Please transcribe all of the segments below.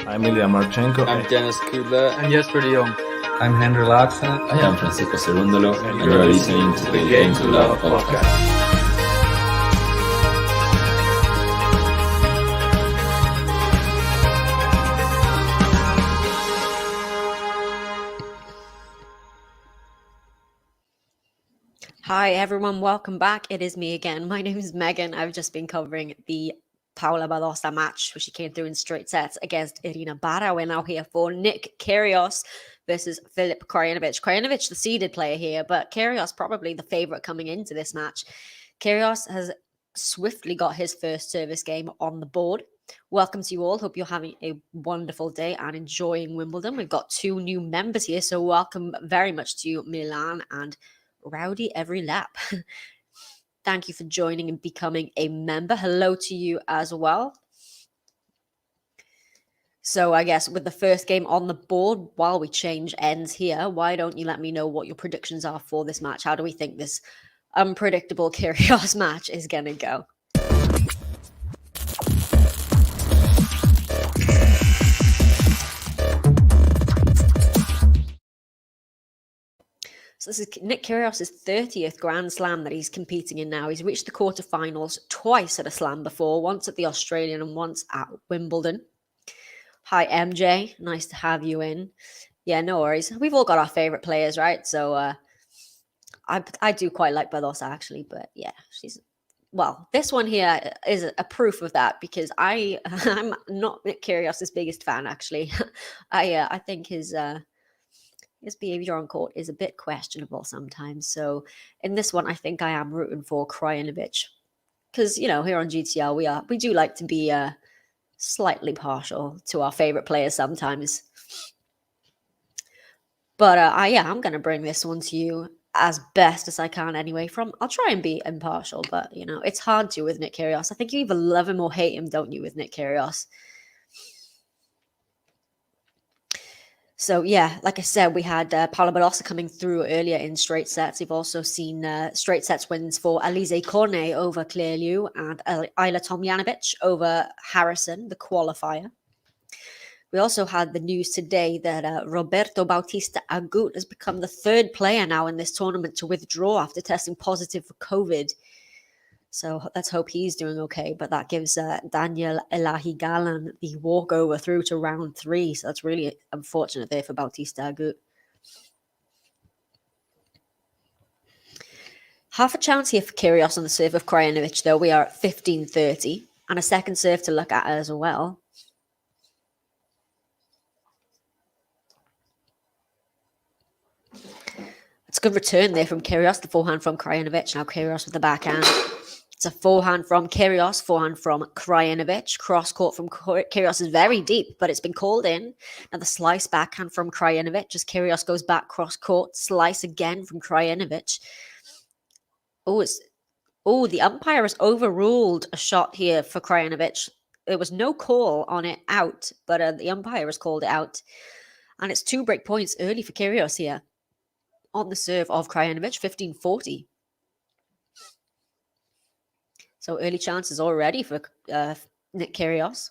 I'm Ilya Marchenko. I'm Dennis Kudla. I'm Jesper de Jong. I'm Henry Laaksen. I am Francisco Cerundolo, and you are listening to the Game to Love podcast. Hi everyone, welcome back. It is me again. My name is Megan. I've just been covering the Paula Badosa match, where she came through in straight sets against Irina Bara. We're now here for Nick Kyrgios versus Filip Krajinovic. Krajinovic, the seeded player here, but Kyrgios probably the favorite coming into this match. Kyrgios has swiftly got his first service game on the board. Welcome to you all. Hope you're having a wonderful day and enjoying Wimbledon. We've got two new members here, so welcome very much to you, Milan and Rowdy every lap. Thank you for joining and becoming a member. Hello to you as well. So I guess with the first game on the board, while we change ends here, why don't you let me know what your predictions are for this match? How do we think this unpredictable Kyrgios match is going to go? So this is Nick Kyrgios' 30th Grand Slam that he's competing in now. He's reached the quarterfinals twice at a slam before, once at the Australian and once at Wimbledon. Hi, MJ. Nice to have you in. Yeah, no worries. We've all got our favorite players, right? So I do quite like Badosa, actually. But yeah, well, this one here is a proof of that, because I'm not Nick Kyrgios' biggest fan, actually. I think his behavior on court is a bit questionable sometimes. So in this one, I think I am rooting for Krajinovic, because, you know, here on GTL, we do like to be slightly partial to our favorite players sometimes. But I'm going to bring this one to you as best as I can anyway. I'll try and be impartial, but, you know, it's hard to with Nick Kyrgios. I think you either love him or hate him, don't you, with Nick Kyrgios? So, yeah, like I said, we had Paula Badosa coming through earlier in straight sets. We've also seen straight sets wins for Alizé Cornet over Claire Liu and Ayla Tomljanovic over Harrison, the qualifier. We also had the news today that Roberto Bautista Agut has become the third player now in this tournament to withdraw after testing positive for COVID. So let's hope he's doing okay. But that gives Daniel Elahi-Galan the walkover through to round 3. So that's really unfortunate there for Bautista Agut. Half a chance here for Kyrgios on the serve of Krajinovic, though. We are at 15-30. And a second serve to look at as well. Let's good return there from Kyrgios, the forehand from Krajinovic. Now Kyrgios with the backhand. It's a forehand from Kyrgios, forehand from Krajinovic. Cross court from Kyrgios is very deep, but it's been called in. Now the slice backhand from Krajinovic as Kyrgios goes back cross court. Slice again from Krajinovic. The umpire has overruled a shot here for Krajinovic. There was no call on it out, but the umpire has called it out. And it's 2 break points early for Kyrgios here on the serve of Krajinovic, 15-40. So early chances already for Nick Kyrgios.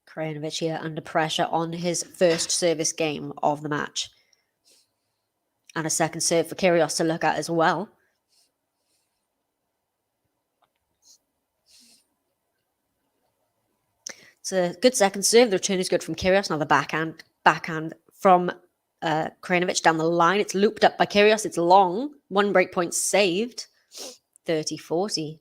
Krajinovic here under pressure on his first service game of the match. And a second serve for Kyrgios to look at as well. It's a good second serve. The return is good from Kyrgios. Now the backhand from Krajinovic down the line. It's looped up by Kyrgios. It's long. 1 break point saved. 30-40.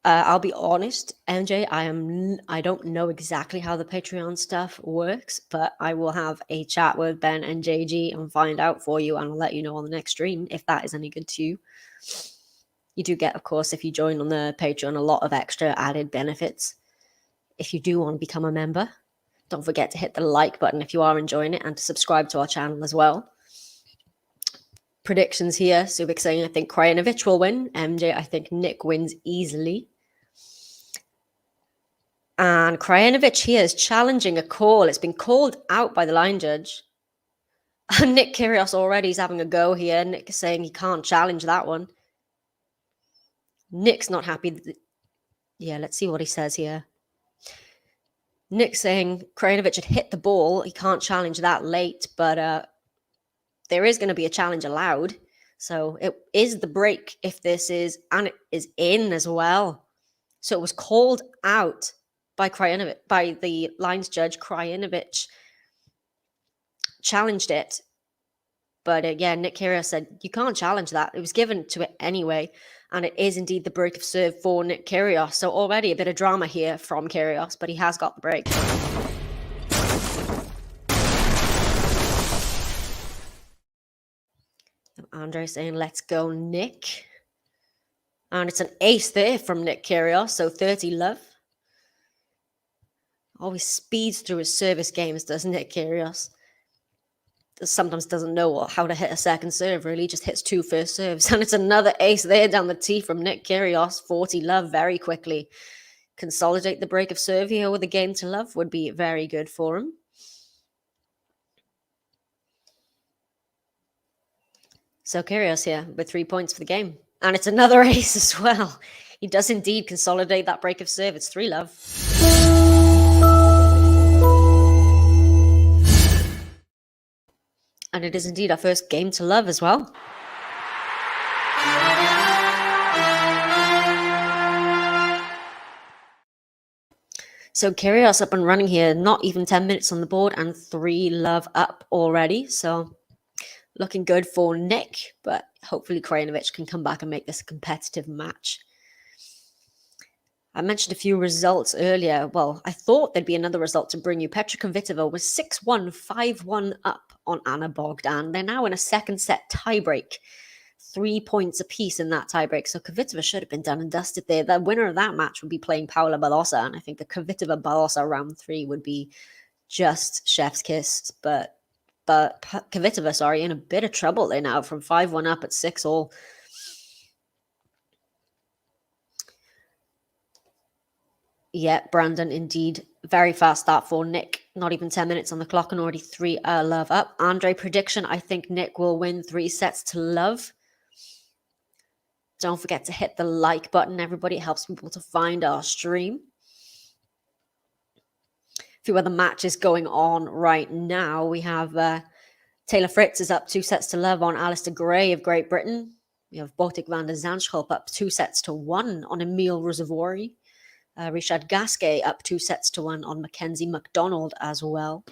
I'll be honest, MJ, I don't know exactly how the Patreon stuff works, but I will have a chat with Ben and JG and find out for you, and I'll let you know on the next stream if that is any good to you. You do get, of course, if you join on the Patreon, a lot of extra added benefits. If you do want to become a member, don't forget to hit the like button if you are enjoying it and to subscribe to our channel as well. Predictions here. Subik saying, I think Krajinovic will win. MJ, I think Nick wins easily. And Krajinovic here is challenging a call. It's been called out by the line judge. And Nick Kyrgios already is having a go here. Nick is saying he can't challenge that one. Nick's not happy. Yeah, let's see what he says here. Nick saying Krajinovic had hit the ball. He can't challenge that late, but there is going to be a challenge allowed. So it is the break if this is, and it is in as well. So it was called out by Krajinovic, by the lines judge. Krajinovic challenged it. But again, Nick Kyrgios said, you can't challenge that. It was given to it anyway. And it is indeed the break of serve for Nick Kyrgios. So already a bit of drama here from Kyrgios, but he has got the break. Andre saying, let's go, Nick. And it's an ace there from Nick Kyrgios, so 30 love. Always speeds through his service games, does Nick Kyrgios. Sometimes doesn't know how to hit a second serve, really. Just hits 2 first serves. And it's another ace there down the tee from Nick Kyrgios. 40 love very quickly. Consolidate the break of serve here with a game to love would be very good for him. So Kyrgios here with 3 points for the game. And it's another ace as well. He does indeed consolidate that break of serve. It's 3 love. And it is indeed our first game to love as well. So Kyrgios up and running here. Not even 10 minutes on the board and 3 love up already. So looking good for Nick, but hopefully Krajinovic can come back and make this a competitive match. I mentioned a few results earlier. Well, I thought there'd be another result to bring you. Petra Kvitova was 6-1, 5-1 up on Anna Bogdan. They're now in a second set tiebreak. 3 points apiece in that tiebreak. So Kvitova should have been done and dusted there. The winner of that match would be playing Paula Badosa. And I think the Kvitova-Badosa round 3 would be just chef's kiss. But Kvitova, in a bit of trouble there now from 5-1 up at 6-all. Yeah, Brandon, indeed. Very fast start for Nick. Not even 10 minutes on the clock and already 3 love up. Andre, prediction, I think Nick will win 3 sets to love. Don't forget to hit the like button, everybody. It helps people to find our stream. A few other matches going on right now. We have Taylor Fritz is up 2 sets to love on Alistair Gray of Great Britain. We have Botic van der Zandschulp up 2 sets to 1 on Emile Roussevoori. Richard Gasquet up 2 sets to 1 on Mackenzie McDonald as well.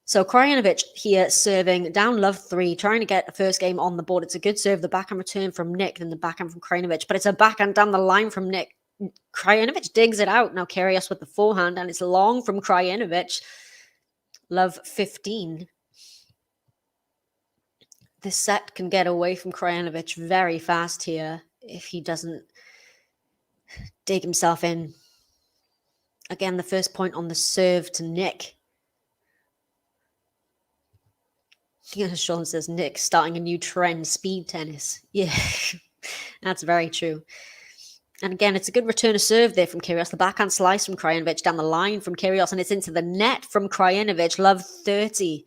So Krajinovic here serving down love 3, trying to get the first game on the board. It's a good serve, the backhand return from Nick, then the backhand from Krajinovic, but it's a backhand down the line from Nick. Krajinovic digs it out. Now Kyrgios with the forehand, and it's long from Krajinovic. Love 15. This set can get away from Krajinovic very fast here if he doesn't dig himself in. Again, the first point on the serve to Nick. Yeah, Sean says, Nick starting a new trend, speed tennis. Yeah, that's very true. And again, it's a good return of serve there from Kyrgios. The backhand slice from Krajinovic down the line from Kyrgios, and it's into the net from Krajinovic. Love 30.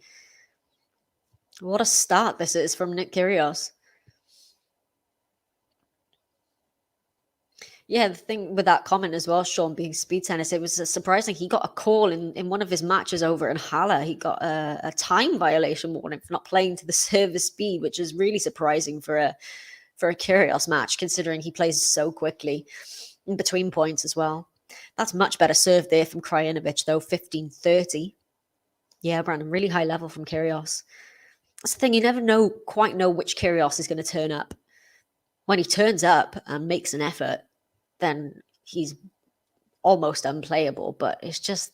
What a start this is from Nick Kyrgios. Yeah, the thing with that comment as well, Sean, being speed tennis, it was surprising. He got a call in one of his matches over in Halle. He got a time violation warning for not playing to the service speed, which is really surprising for a Kyrgios match, considering he plays so quickly in between points as well. That's much better serve there from Krajinovic, though, 15-30. Yeah, Brandon, really high level from Kyrgios. That's the thing, you never quite know which Kyrgios is going to turn up. When he turns up and makes an effort, then he's almost unplayable. But it's just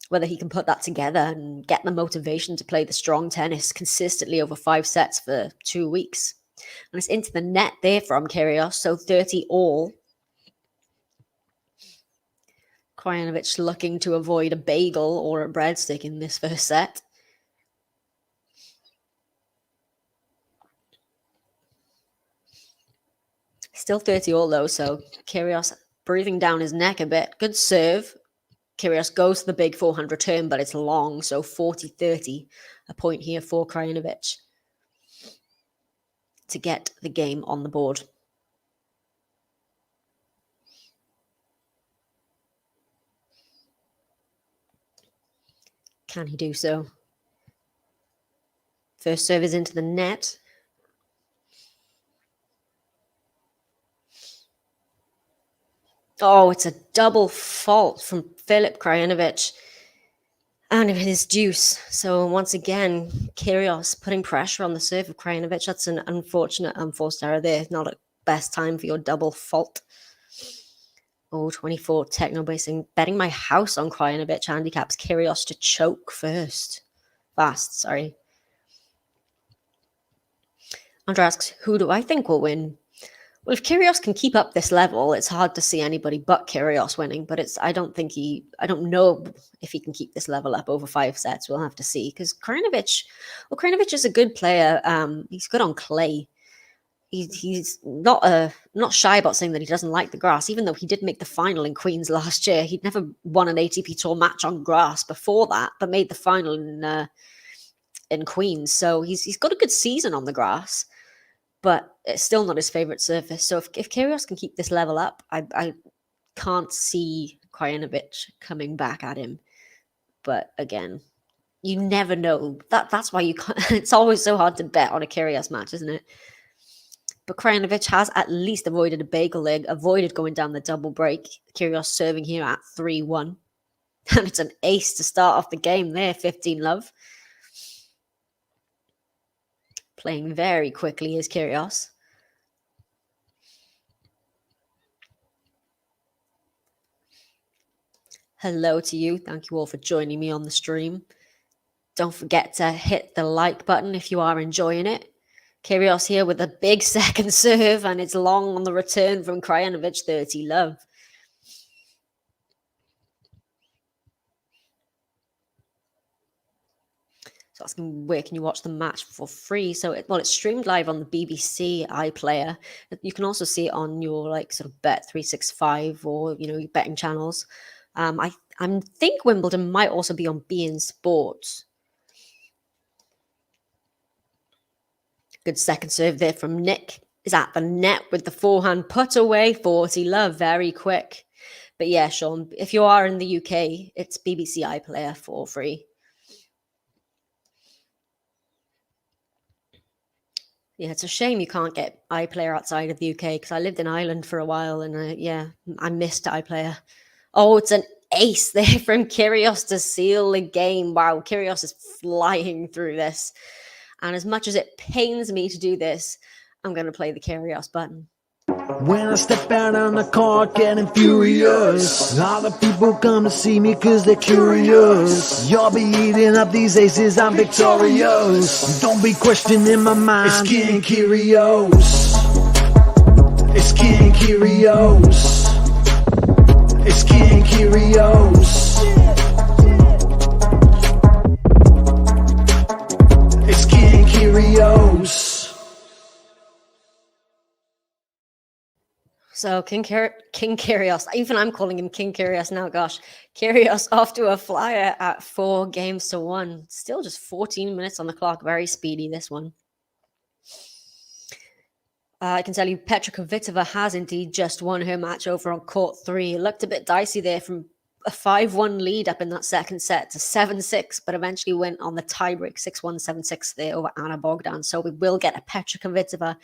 whether he can put that together and get the motivation to play the strong tennis consistently over 5 sets for 2 weeks. And it's into the net there from Kyrgios, so 30 all. Krajinovic looking to avoid a bagel or a breadstick in this first set. Still 30 all though, so Kyrgios breathing down his neck a bit. Good serve. Kyrgios goes to the big forehand return, but it's long, so 40-30. A point here for Krajinovic to get the game on the board. Can he do so? First serve is into the net. Oh, it's a double fault from Filip Krajinovic and his deuce. So once again, Kyrgios putting pressure on the serve of Krajinovic. That's an unfortunate unforced error there. Not a best time for your double fault. Oh, 24 techno basing. Betting my house on Krajinovic handicaps Kyrgios to choke fast. Sorry. Andrew asks, who do I think will win? Well, if Kyrgios can keep up this level, it's hard to see anybody but Kyrgios winning. But I don't know if he can keep this level up over 5 sets. We'll have to see. Because Krajinovic is a good player. He's good on clay. He's not shy about saying that he doesn't like the grass, even though he did make the final in Queens last year. He'd never won an ATP Tour match on grass before that, but made the final in Queens. So he's got a good season on the grass. But it's still not his favorite surface. So if Kyrgios can keep this level up, I can't see Krajinovic coming back at him. But again, you never know. That's why you can't. It's always so hard to bet on a Kyrgios match, isn't it? But Krajinovic has at least avoided a bagel leg, avoided going down the double break. Kyrgios serving here at 3-1. And it's an ace to start off the game there, 15 love. Playing very quickly is Kyrgios. Hello to you. Thank you all for joining me on the stream. Don't forget to hit the like button if you are enjoying it. Kyrgios here with a big second serve, and it's long on the return from Krajinovic, 30 love. So asking where can you watch the match for free? So it's streamed live on the BBC iPlayer. You can also see it on your sort of Bet365 or your betting channels. I think Wimbledon might also be on beIN Sports. Good second serve there from Nick. Is at the net with the forehand put away, 40 love, very quick. But yeah, Sean, if you are in the UK, it's BBC iPlayer for free. Yeah, it's a shame you can't get iPlayer outside of the UK because I lived in Ireland for a while and I missed iPlayer. Oh, it's an ace there from Kyrgios to seal the game. Wow, Kyrgios is flying through this. And as much as it pains me to do this, I'm going to play the Kyrgios button. When I step out on the court getting furious, all the people come to see me cause they're curious. You'll be eating up these aces, I'm victorious. Don't be questioning my mind, it's King Kyrgios. It's King Kyrgios. It's King Kyrgios. It's King Kyrgios. So King Kyrgios, even I'm calling him King Kyrgios now, gosh. Kyrgios off to a flyer at 4-1. Still just 14 minutes on the clock. Very speedy, this one. I can tell you Petra Kvitova has indeed just won her match over on court 3. It looked a bit dicey there from a 5-1 lead up in that second set to 7-6, but eventually went on the tiebreak 6-1, 7-6 there over Anna Bogdan. So we will get a Petra Kvitova,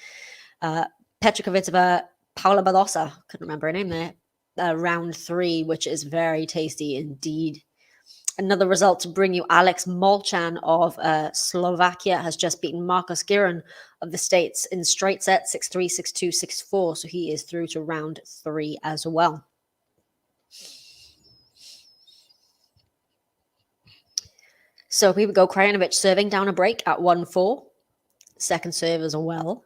Paula Badosa, couldn't remember her name there, round 3, which is very tasty indeed. Another result to bring you, Alex Molchan of Slovakia has just beaten Marcos Giron of the States in straight sets, 6-3, 6-2, 6-4. So he is through to round 3 as well. So here we go, Krajinovic serving down a break at 1-4. Second serve as well.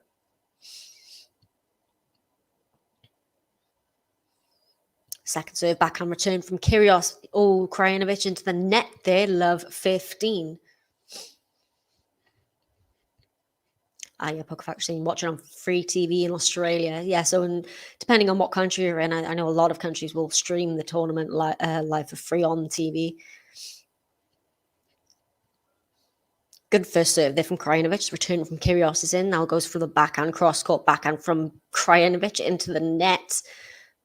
Second serve backhand return from Kyrgios. Oh, Krajinovic into the net there. Love 15. Yeah, Poker Factory, watching on free TV in Australia. Yeah, so depending on what country you're in, I know a lot of countries will stream the tournament live for free on TV. Good first serve there from Krajinovic. Return from Kyrgios is in. Now goes for the backhand, cross-court backhand from Krajinovic into the net.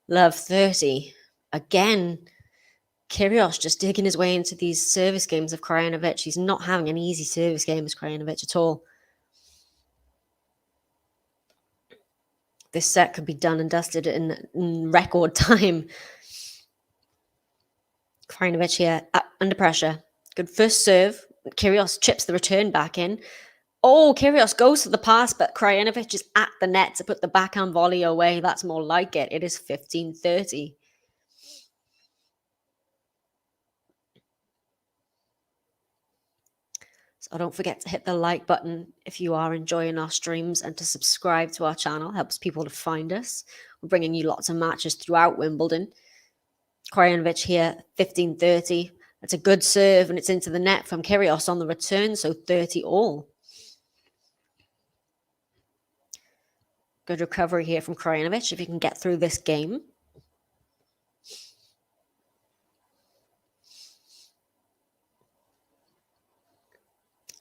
Love 30. Again, Kyrgios just digging his way into these service games of Krajinovic. He's not having an easy service game as Krajinovic at all. This set could be done and dusted in record time. Krajinovic here under pressure. Good first serve. Kyrgios chips the return back in. Oh, Kyrgios goes for the pass, but Krajinovic is at the net to put the backhand volley away. That's more like it. It is 15-30. So don't forget to hit the like button if you are enjoying our streams and to subscribe to our channel. Helps people to find us. We're bringing you lots of matches throughout Wimbledon. Krajinovic here, 15-30. That's a good serve, and it's into the net from Kyrgios on the return, so 30 all. Good recovery here from Krajinovic if he can get through this game.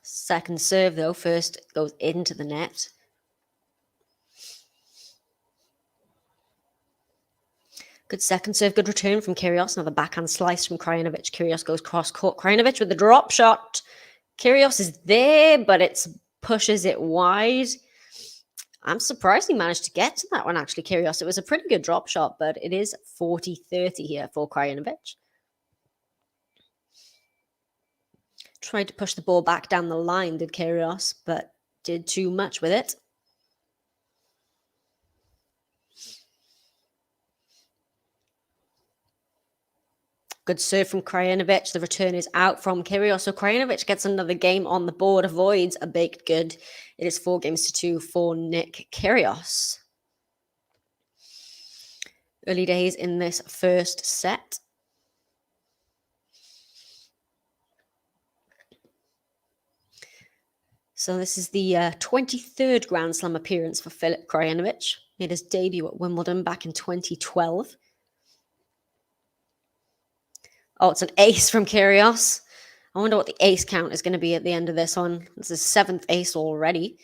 Second serve, though, first goes into the net. Good second serve, good return from Kyrgios. Another backhand slice from Krajinovic. Kyrgios goes cross-court. Krajinovic with the drop shot. Kyrgios is there, but it pushes it wide. I'm surprised he managed to get to that one, actually, Kyrgios. It was a pretty good drop shot, but it is 40-30 here for Krajinovic. Tried to push the ball back down the line, did Kyrgios, but did too much with it. Good serve from Krajinovic. The return is out from Kyrgios. So Krajinovic gets another game on the board, avoids a baked good. It is 4-2 for Nick Kyrgios. Early days in this first set. So this is the 23rd Grand Slam appearance for Filip Krajinovic. Made his debut at Wimbledon back in 2012. Oh, it's an ace from Kyrgios. I wonder what the ace count is going to be at the end of this one. This is 7th ace already.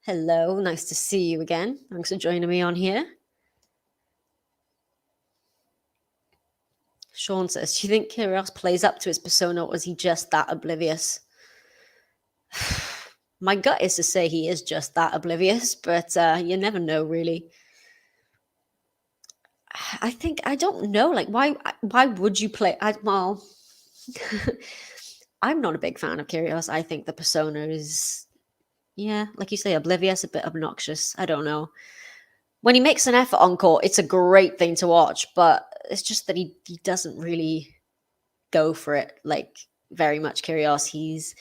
Hello, nice to see you again. Thanks for joining me on here. Sean says, do you think Kyrgios plays up to his persona, or is he just that oblivious? My gut is to say he is just that oblivious, but you never know, really. I don't know, like, why would you play? Well, I'm not a big fan of Kyrgios. I think the persona is, yeah, like you say, oblivious, a bit obnoxious. I don't know. when he makes an effort on court, it's a great thing to watch, but it's just that he doesn't really go for it like very much. Kyrgios, he's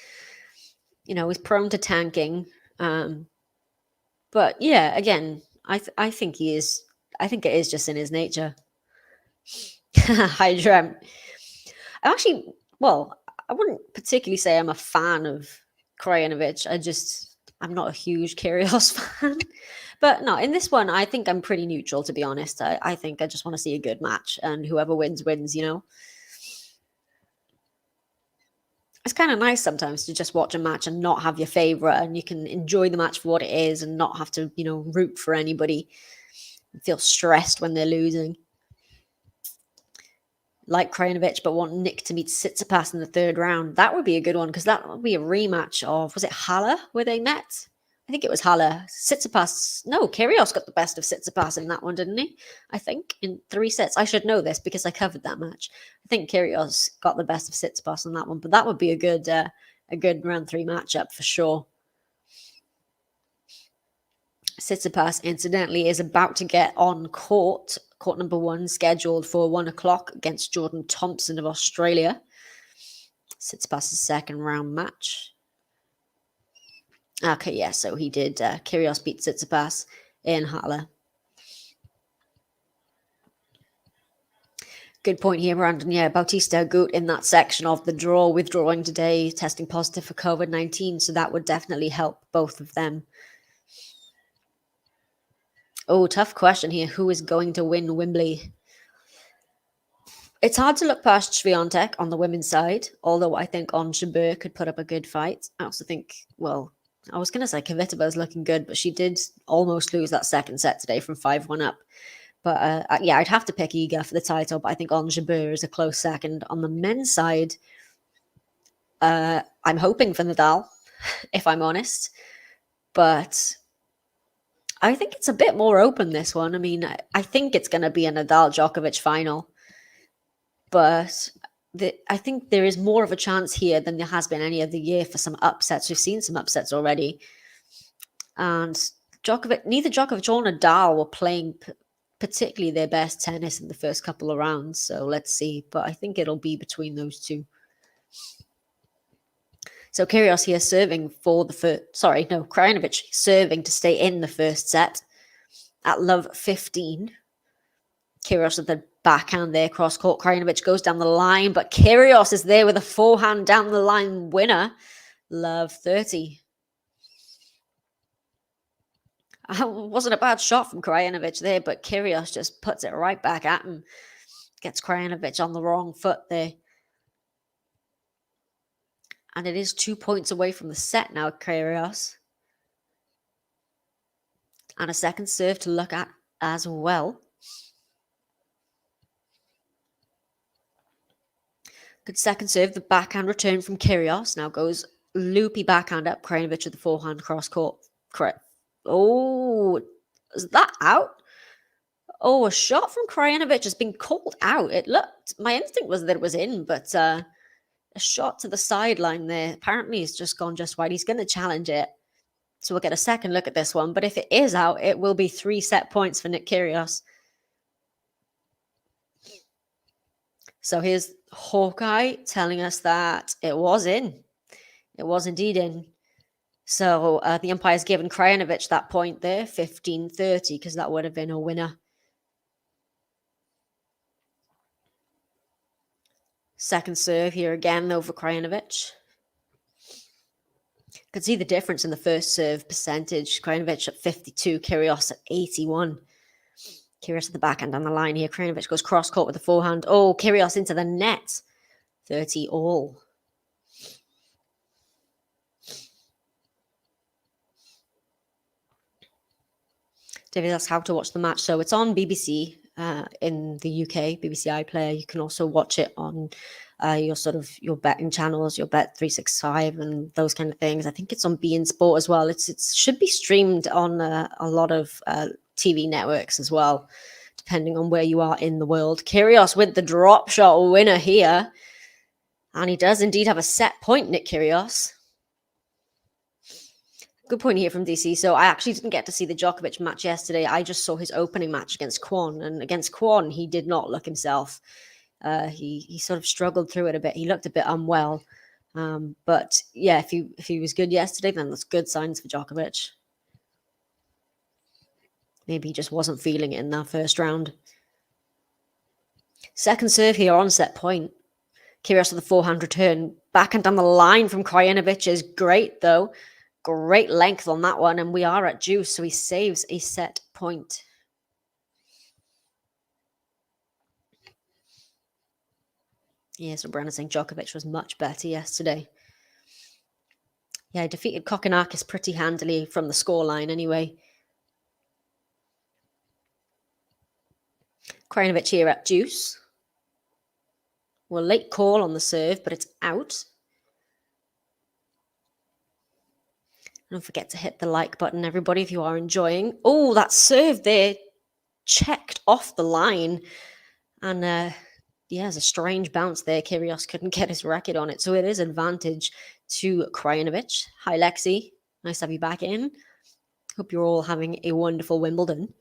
prone to tanking. But yeah, again, I think he is. I think it is just in his nature. Hi, Drem. I'm actually, well, I wouldn't particularly say I'm a fan of Krajinovic. I'm not a huge Kyrgios fan. But no, in this one, I think I'm pretty neutral, to be honest. I think I just want to see a good match, and whoever wins, wins, It's kind of nice sometimes to just watch a match and not have your favorite, and you can enjoy the match for what it is and not have to, root for anybody and feel stressed when they're losing. Like Krajinovic, but want Nick to meet Tsitsipas in the third round. That would be a good one because that would be a rematch of, was it Halle where they met? I think it was Halle. Kyrgios got the best of Tsitsipas in that one, didn't he? I think in 3 sets. I should know this because I covered that match. I think Kyrgios got the best of Tsitsipas in that one, but that would be a good round 3 matchup for sure. Tsitsipas, incidentally, is about to get on court number 1, scheduled for 1 o'clock against Jordan Thompson of Australia. Tsitsipas's second round match. Okay, yeah, so he did. Kyrgios beat Tsitsipas in Halle. Good point here, Brandon. Yeah, Bautista Agut in that section of the draw, withdrawing today, testing positive for COVID-19, so that would definitely help both of them. Oh, tough question here. Who is going to win Wembley? It's hard to look past Swiatek on the women's side, although I think Ons Jabeur could put up a good fight. I also think, I was going to say Kvitova is looking good, but she did almost lose that second set today from 5-1 up. But yeah, I'd have to pick Iga for the title, but I think Ons Jabeur is a close second. On the men's side, I'm hoping for Nadal, if I'm honest. But I think it's a bit more open, this one. I mean, I think it's going to be a Nadal-Djokovic final. But I think there is more of a chance here than there has been any other year for some upsets. We've seen some upsets already. And neither Djokovic or Nadal were playing particularly their best tennis in the first couple of rounds. So let's see. But I think it'll be between those two. So Kyrgios here serving for the first... Krajinovic serving to stay in the first set at love 15. Kyrgios with the backhand there, cross court. Krajinovic goes down the line, but Kyrgios is there with a forehand down the line winner. Love 30. Wasn't a bad shot from Krajinovic there, but Kyrgios just puts it right back at him. Gets Krajinovic on the wrong foot there. And it is 2 points away from the set now, Kyrgios. And a second serve to look at as well. Good second serve. The backhand return from Kyrgios. Now goes loopy backhand up. Krajinovic with the forehand cross court. Correct. Oh, is that out? Oh, a shot from Krajinovic has been called out. My instinct was that it was in, but a shot to the sideline there. Apparently, it's just gone just wide. He's going to challenge it. So we'll get a second look at this one. But if it is out, it will be 3 set points for Nick Kyrgios. So here's Hawkeye telling us that it was in. It was indeed in. So the umpire's given Krajinovic that point there, 15-30, because that would have been a winner. Second serve here again, though, for Krajinovic. Could see the difference in the first serve percentage. Krajinovic at 52, Kyrgios at 81. Kyrgios at the backhand on the line here. Krajinovic goes cross-court with the forehand. Oh, Kyrgios into the net. 30 all. David asks how to watch the match. So it's on BBC in the UK, BBC iPlayer. You can also watch it on your betting channels, your Bet365 and those kind of things. I think it's on beIN Sport as well. It should be streamed on a lot of TV networks as well, depending on where you are in the world. Kyrgios with the drop shot winner here. And he does indeed have a set point, Nick Kyrgios. Good point here from DC. So I actually didn't get to see the Djokovic match yesterday. I just saw his opening match against Kwon, and against Kwon, he did not look himself. He sort of struggled through it a bit. He looked a bit unwell. But yeah, if he was good yesterday, then that's good signs for Djokovic. Maybe he just wasn't feeling it in that first round. Second serve here on set point. Kyrgios with the forehand return. Backhand down the line from Krajinovic is great, though. Great length on that one, and we are at juice, so he saves a set point. Yeah, so Brennan saying Djokovic was much better yesterday. Yeah, he defeated Kokkinakis pretty handily from the scoreline anyway. Krajinovic here at juice. Well, late call on the serve, but it's out. Don't forget to hit the like button, everybody, if you are enjoying. Oh, that serve there checked off the line. And yeah, there's a strange bounce there. Kyrgios couldn't get his racket on it. So it is advantage to Krajinovic. Hi, Lexi. Nice to have you back in. Hope you're all having a wonderful Wimbledon.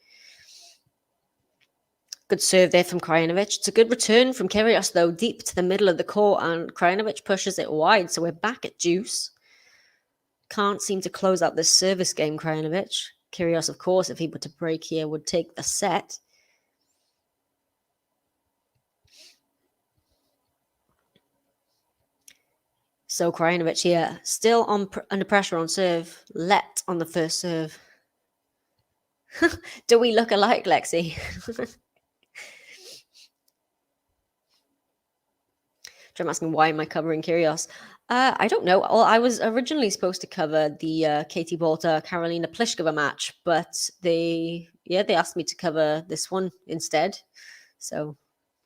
Good serve there from Krajinovic. It's a good return from Kyrgios, though, deep to the middle of the court. And Krajinovic pushes it wide. So we're back at juice. Can't seem to close out this service game, Krajinovic. Kyrgios, of course, if he were to break here, would take the set. So Krajinovic here, still under pressure on serve. Let on the first serve. Do we look alike, Lexi? I'm asking, why am I covering Kyrgios? I don't know. Well, I was originally supposed to cover the Katie Bolter Karolina Pliskova match, but they asked me to cover this one instead. So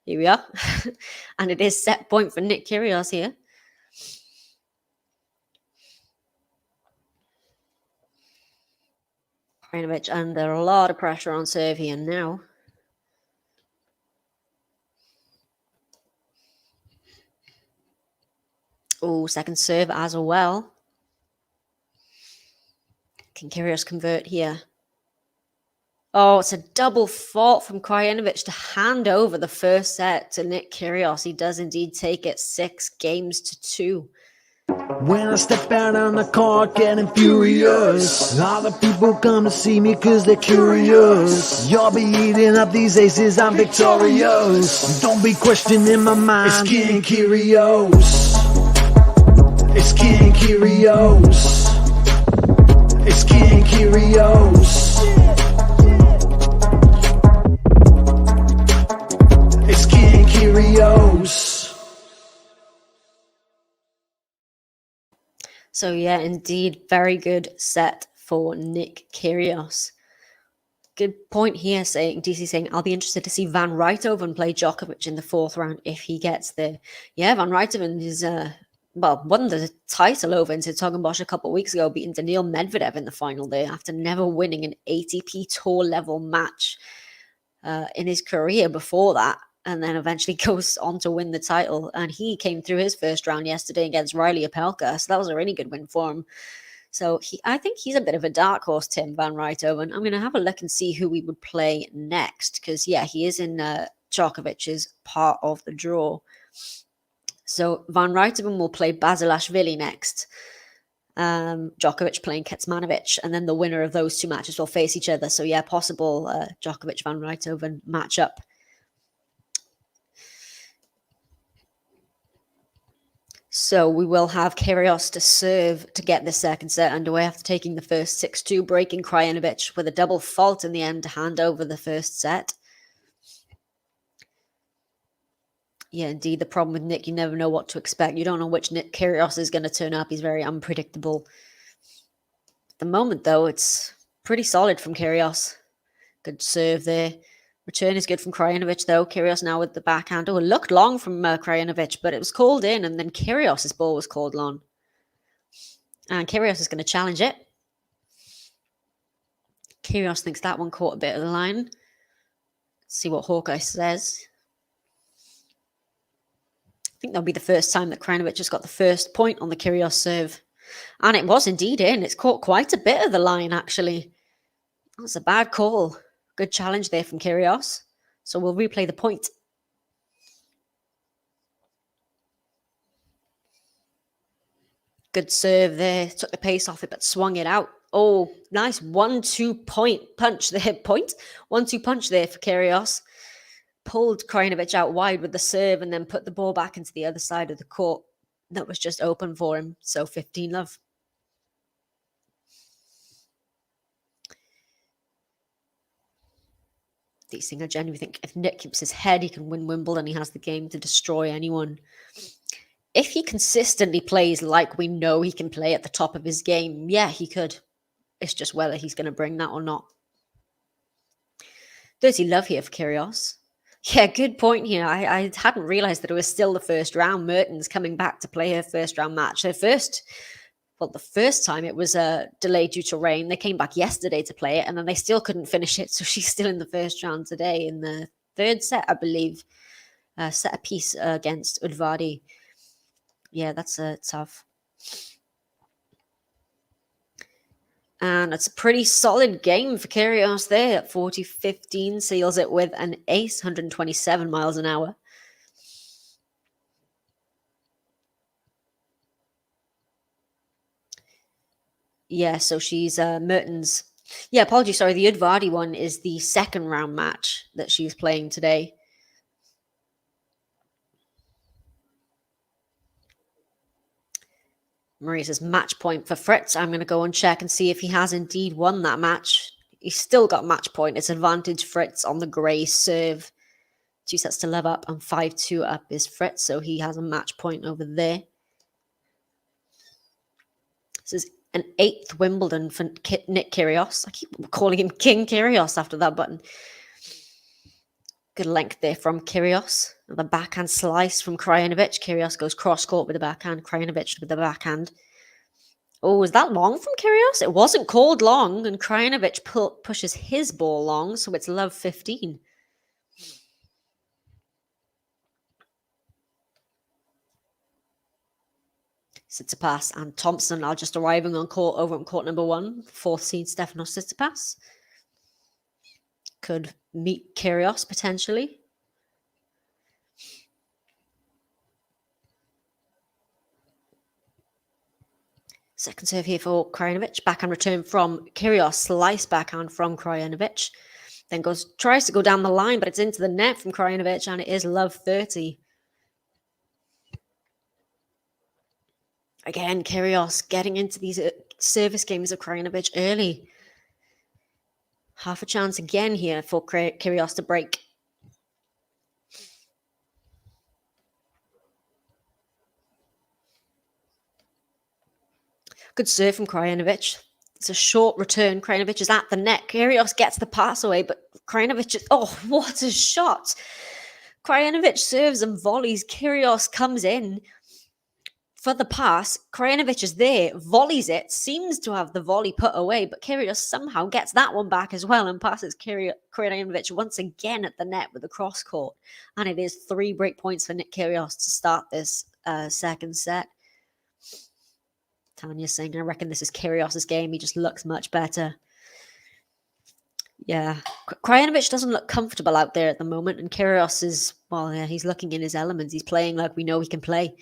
here we are. And it is set point for Nick Kyrgios here. Krajinovic under a lot of pressure on serve here now. Oh, second serve as well. Can Kyrgios convert here? Oh, it's a double fault from Krajinovic to hand over the first set to Nick Kyrgios. He does indeed take it 6-2. When I step out on the court getting furious, all the people come to see me cause they're curious. You'll be eating up these aces, I'm victorious. Don't be questioning my mind, it's King Kyrgios. It's King Kyrgios. It's King Kyrgios. It's King Kyrgios. So yeah, indeed, very good set for Nick Kyrgios. Good point here, DC saying, I'll be interested to see Van Rijthoven play Djokovic in the fourth round if he gets there. Yeah, Van Rijthoven is, won the title over in Hertogenbosch a couple of weeks ago, beating Daniil Medvedev in the final there after never winning an ATP Tour level match in his career before that. And then eventually goes on to win the title. And he came through his first round yesterday against Riley Opelka. So that was a really good win for him. So I think he's a bit of a dark horse, Tim Van Rijthoven. I'm going to have a look and see who we would play next. Because, yeah, he is in Djokovic's part of the draw. So Van Rijthoven will play Basilashvili next. Djokovic playing Kecmanovic. And then the winner of those two matches will face each other. So, yeah, possible Djokovic-Van Rijthoven matchup. So we will have Kyrgios to serve to get the second set underway after taking the first 6-2, breaking Krajinovic with a double fault in the end to hand over the first set. Yeah, indeed, the problem with Nick, you never know what to expect. You don't know which Nick Kyrgios is going to turn up. He's very unpredictable. At the moment, though, it's pretty solid from Kyrgios. Good serve there. Return is good from Krajinovic, though. Kyrgios now with the backhand. Oh, it looked long from Krajinovic, but it was called in, and then Kyrgios' ball was called long. And Kyrgios is going to challenge it. Kyrgios thinks that one caught a bit of the line. Let's see what Hawkeye says. I think that'll be the first time that Krajinovic just got the first point on the Kyrgios serve. And it was indeed in. It's caught quite a bit of the line, actually. That's a bad call. Good challenge there from Kyrgios. So we'll replay the point. Good serve there. Took the pace off it, but swung it out. Oh, nice 1-2 point punch there. 1-2 punch there for Kyrgios. Pulled Krajinovic out wide with the serve and then put the ball back into the other side of the court. That was just open for him. So 15-love. These things I genuinely think if Nick keeps his head, he can win Wimbledon. He has the game to destroy anyone. If he consistently plays like we know he can play at the top of his game, yeah, he could. It's just whether he's going to bring that or not. 30-love here for Kyrgios. Yeah, good point here. I hadn't realised that it was still the first round. Mertens coming back to play her first round match. The first time it was delayed due to rain. They came back yesterday to play it, and then they still couldn't finish it. So she's still in the first round today in the third set, I believe. Set a piece against Udvardy. Yeah, that's tough. And it's a pretty solid game for Kyrgios there at 40-15. Seals it with an ace, 127 miles an hour. Yeah, so she's Mertens. Yeah, apologies, sorry. The Udvardy one is the second round match that she's playing today. Maria says match point for Fritz. I'm going to go and check and see if he has indeed won that match. He's still got match point. It's advantage Fritz on the grey serve. 2 sets to love up and 5-2 up is Fritz. So he has a match point over there. This is an 8th Wimbledon for Nick Kyrgios. I keep calling him King Kyrgios after that button. Good length there from Kyrgios. The backhand slice from Krajinovic. Kyrgios goes cross-court with the backhand. Krajinovic with the backhand. Oh, is that long from Kyrgios? It wasn't called long, and Krajinovic pushes his ball long, so it's love 15. Tsitsipas and Thompson are just arriving on court over on court number 1. 4th seed Stefanos Tsitsipas. Could meet Kyrgios potentially. Second serve here for Krajinovic. Backhand return from Kyrgios. Slice backhand from Krajinovic. Then tries to go down the line, but it's into the net from Krajinovic, and it is love 30. Again, Kyrgios getting into these service games of Krajinovic early. Half a chance again here for Kyrgios to break. Good serve from Krajinovic. It's a short return. Krajinovic is at the net. Kyrgios gets the pass away, but Krajinovic is... Oh, what a shot. Krajinovic serves and volleys. Kyrgios comes in for the pass. Krajinovic is there, volleys it, seems to have the volley put away, but Kyrgios somehow gets that one back as well and passes Krajinovic once again at the net with the cross court. And it is 3 break points for Nick Kyrgios to start this second set. Tanya's saying, I reckon this is Kyrgios' game. He just looks much better. Yeah. Krajinovic doesn't look comfortable out there at the moment, and Kyrgios is, well, yeah, he's looking in his elements. He's playing like we know he can play.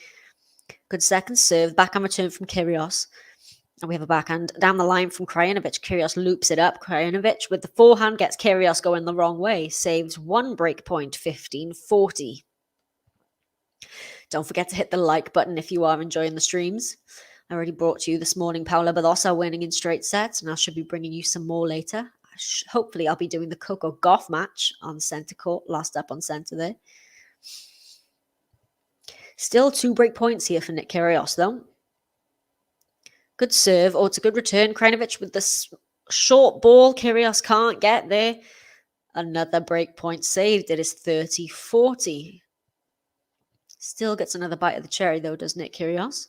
Good second serve. Backhand return from Kyrgios. And we have a backhand down the line from Krajinovic. Kyrgios loops it up. Krajinovic with the forehand gets Kyrgios going the wrong way. Saves 1 break point, 15-40. Don't forget to hit the like button if you are enjoying the streams. I already brought you this morning Paula Badosa winning in straight sets, and I should be bringing you some more later. Hopefully I'll be doing the Coco Gauff match on centre court, last up on centre there. Still 2 break points here for Nick Kyrgios, though. Good serve. Oh, it's a good return. Krajinovic with the short ball. Kyrgios can't get there. Another break point saved. It is 30-40. Still gets another bite of the cherry, though, does Nick Kyrgios.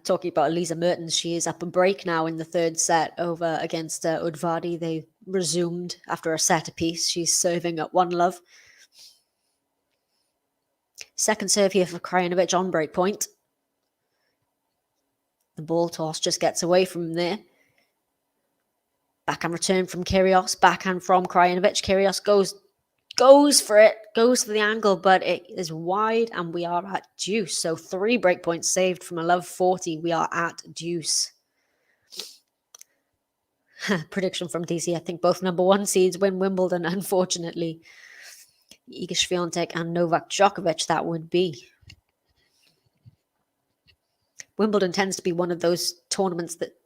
Talking about Elisa Mertens, she is up a break now in the third set over against Udvardy. They resumed after a set apiece. She's serving at 1 love. Second serve here for Krajinovic on break point. The ball toss just gets away from there. Backhand return from Kyrgios. Backhand from Krajinovic. Kyrgios goes for it. Goes for the angle, but it is wide and we are at deuce. So 3 break points saved from a love 40. We are at deuce. Prediction from DC. I think both number 1 seeds win Wimbledon, unfortunately. Iga Swiatek and Novak Djokovic, that would be. Wimbledon tends to be one of those tournaments that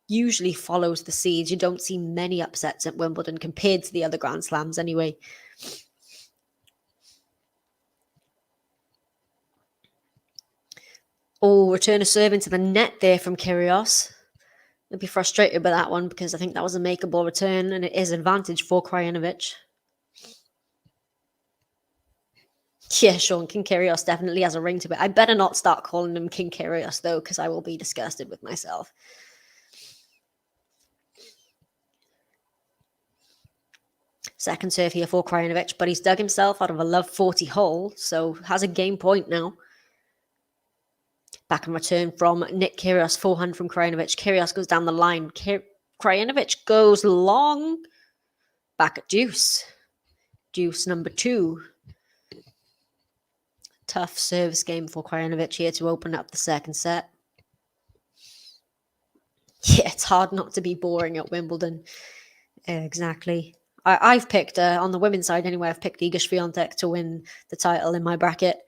usually follows the seeds. You don't see many upsets at Wimbledon compared to the other Grand Slams anyway. Oh, return a serve into the net there from Kyrgios. I'll be frustrated by that one because I think that was a makeable return and it is advantage for Krajinovic. Yeah, Sean, King Kyrgios definitely has a ring to it. I better not start calling him King Kyrgios though, because I will be disgusted with myself. Second serve here for Krajinovic, but he's dug himself out of a love 40 hole, so has a game point now. Back and return from Nick Kyrgios, forehand from Krajinovic. Kyrgios goes down the line. Krajinovic goes long. Back at deuce. Deuce number 2. Tough service game for Krajinovic here to open up the second set. Yeah, it's hard not to be boring at Wimbledon. Exactly. I've picked, on the women's side anyway, I've picked Iga Swiatek to win the title in my bracket.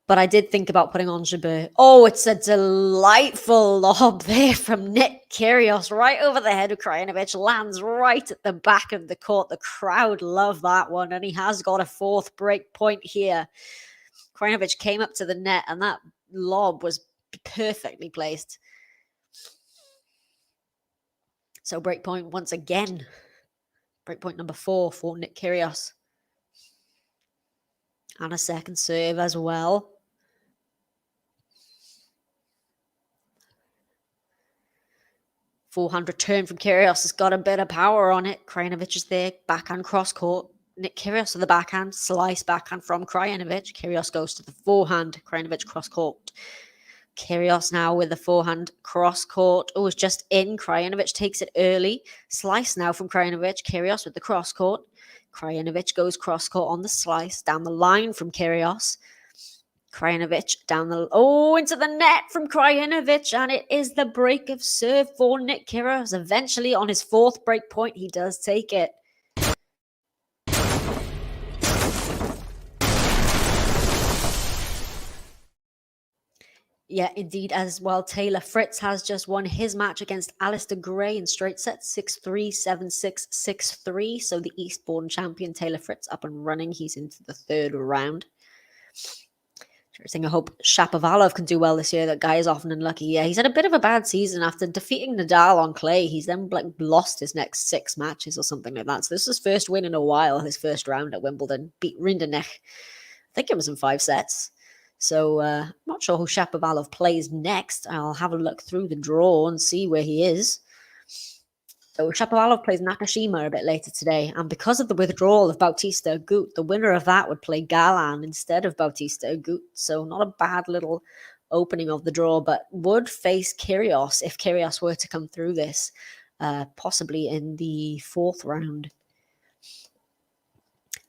But I did think about putting on Jabeur. Oh, it's a delightful lob there from Nick Kyrgios right over the head of Krajinovic. Lands right at the back of the court. The crowd love that one. And he has got a 4th break point here. Krajinovic came up to the net and that lob was perfectly placed. So break point once again. Break point number 4 for Nick Kyrgios. And a second serve as well. Forehand return from Kyrgios has got a bit of power on it. Krajinovic is there. Backhand cross court. Nick Kyrgios to the backhand. Slice backhand from Krajinovic. Kyrgios goes to the forehand. Krajinovic cross court. Kyrgios now with the forehand cross court. Oh, it's just in. Krajinovic takes it early. Slice now from Krajinovic. Kyrgios with the cross court. Krajinovic goes cross court on the slice. Down the line from Kyrgios. Krajinovic down the... Oh, into the net from Krajinovic. And it is the break of serve for Nick Kyrgios. Eventually on his 4th break point, he does take it. Yeah, indeed, as well. Taylor Fritz has just won his match against Alistair Gray in straight sets, 6-3, 7-6, 6-3. So the Eastbourne champion, Taylor Fritz, up and running. He's into the 3rd round. I hope Shapovalov can do well this year. That guy is often unlucky. Yeah, he's had a bit of a bad season after defeating Nadal on clay. He's then lost his next 6 matches or something like that. So this is his first win in a while, his first round at Wimbledon. Beat Rinderknech. I think it was in 5 sets. So I'm not sure who Shapovalov plays next. I'll have a look through the draw and see where he is. So Shapovalov plays Nakashima a bit later today. And because of the withdrawal of Bautista Agut, the winner of that would play Galan instead of Bautista Agut. So not a bad little opening of the draw, but would face Kyrgios if Kyrgios were to come through this, possibly in the 4th round.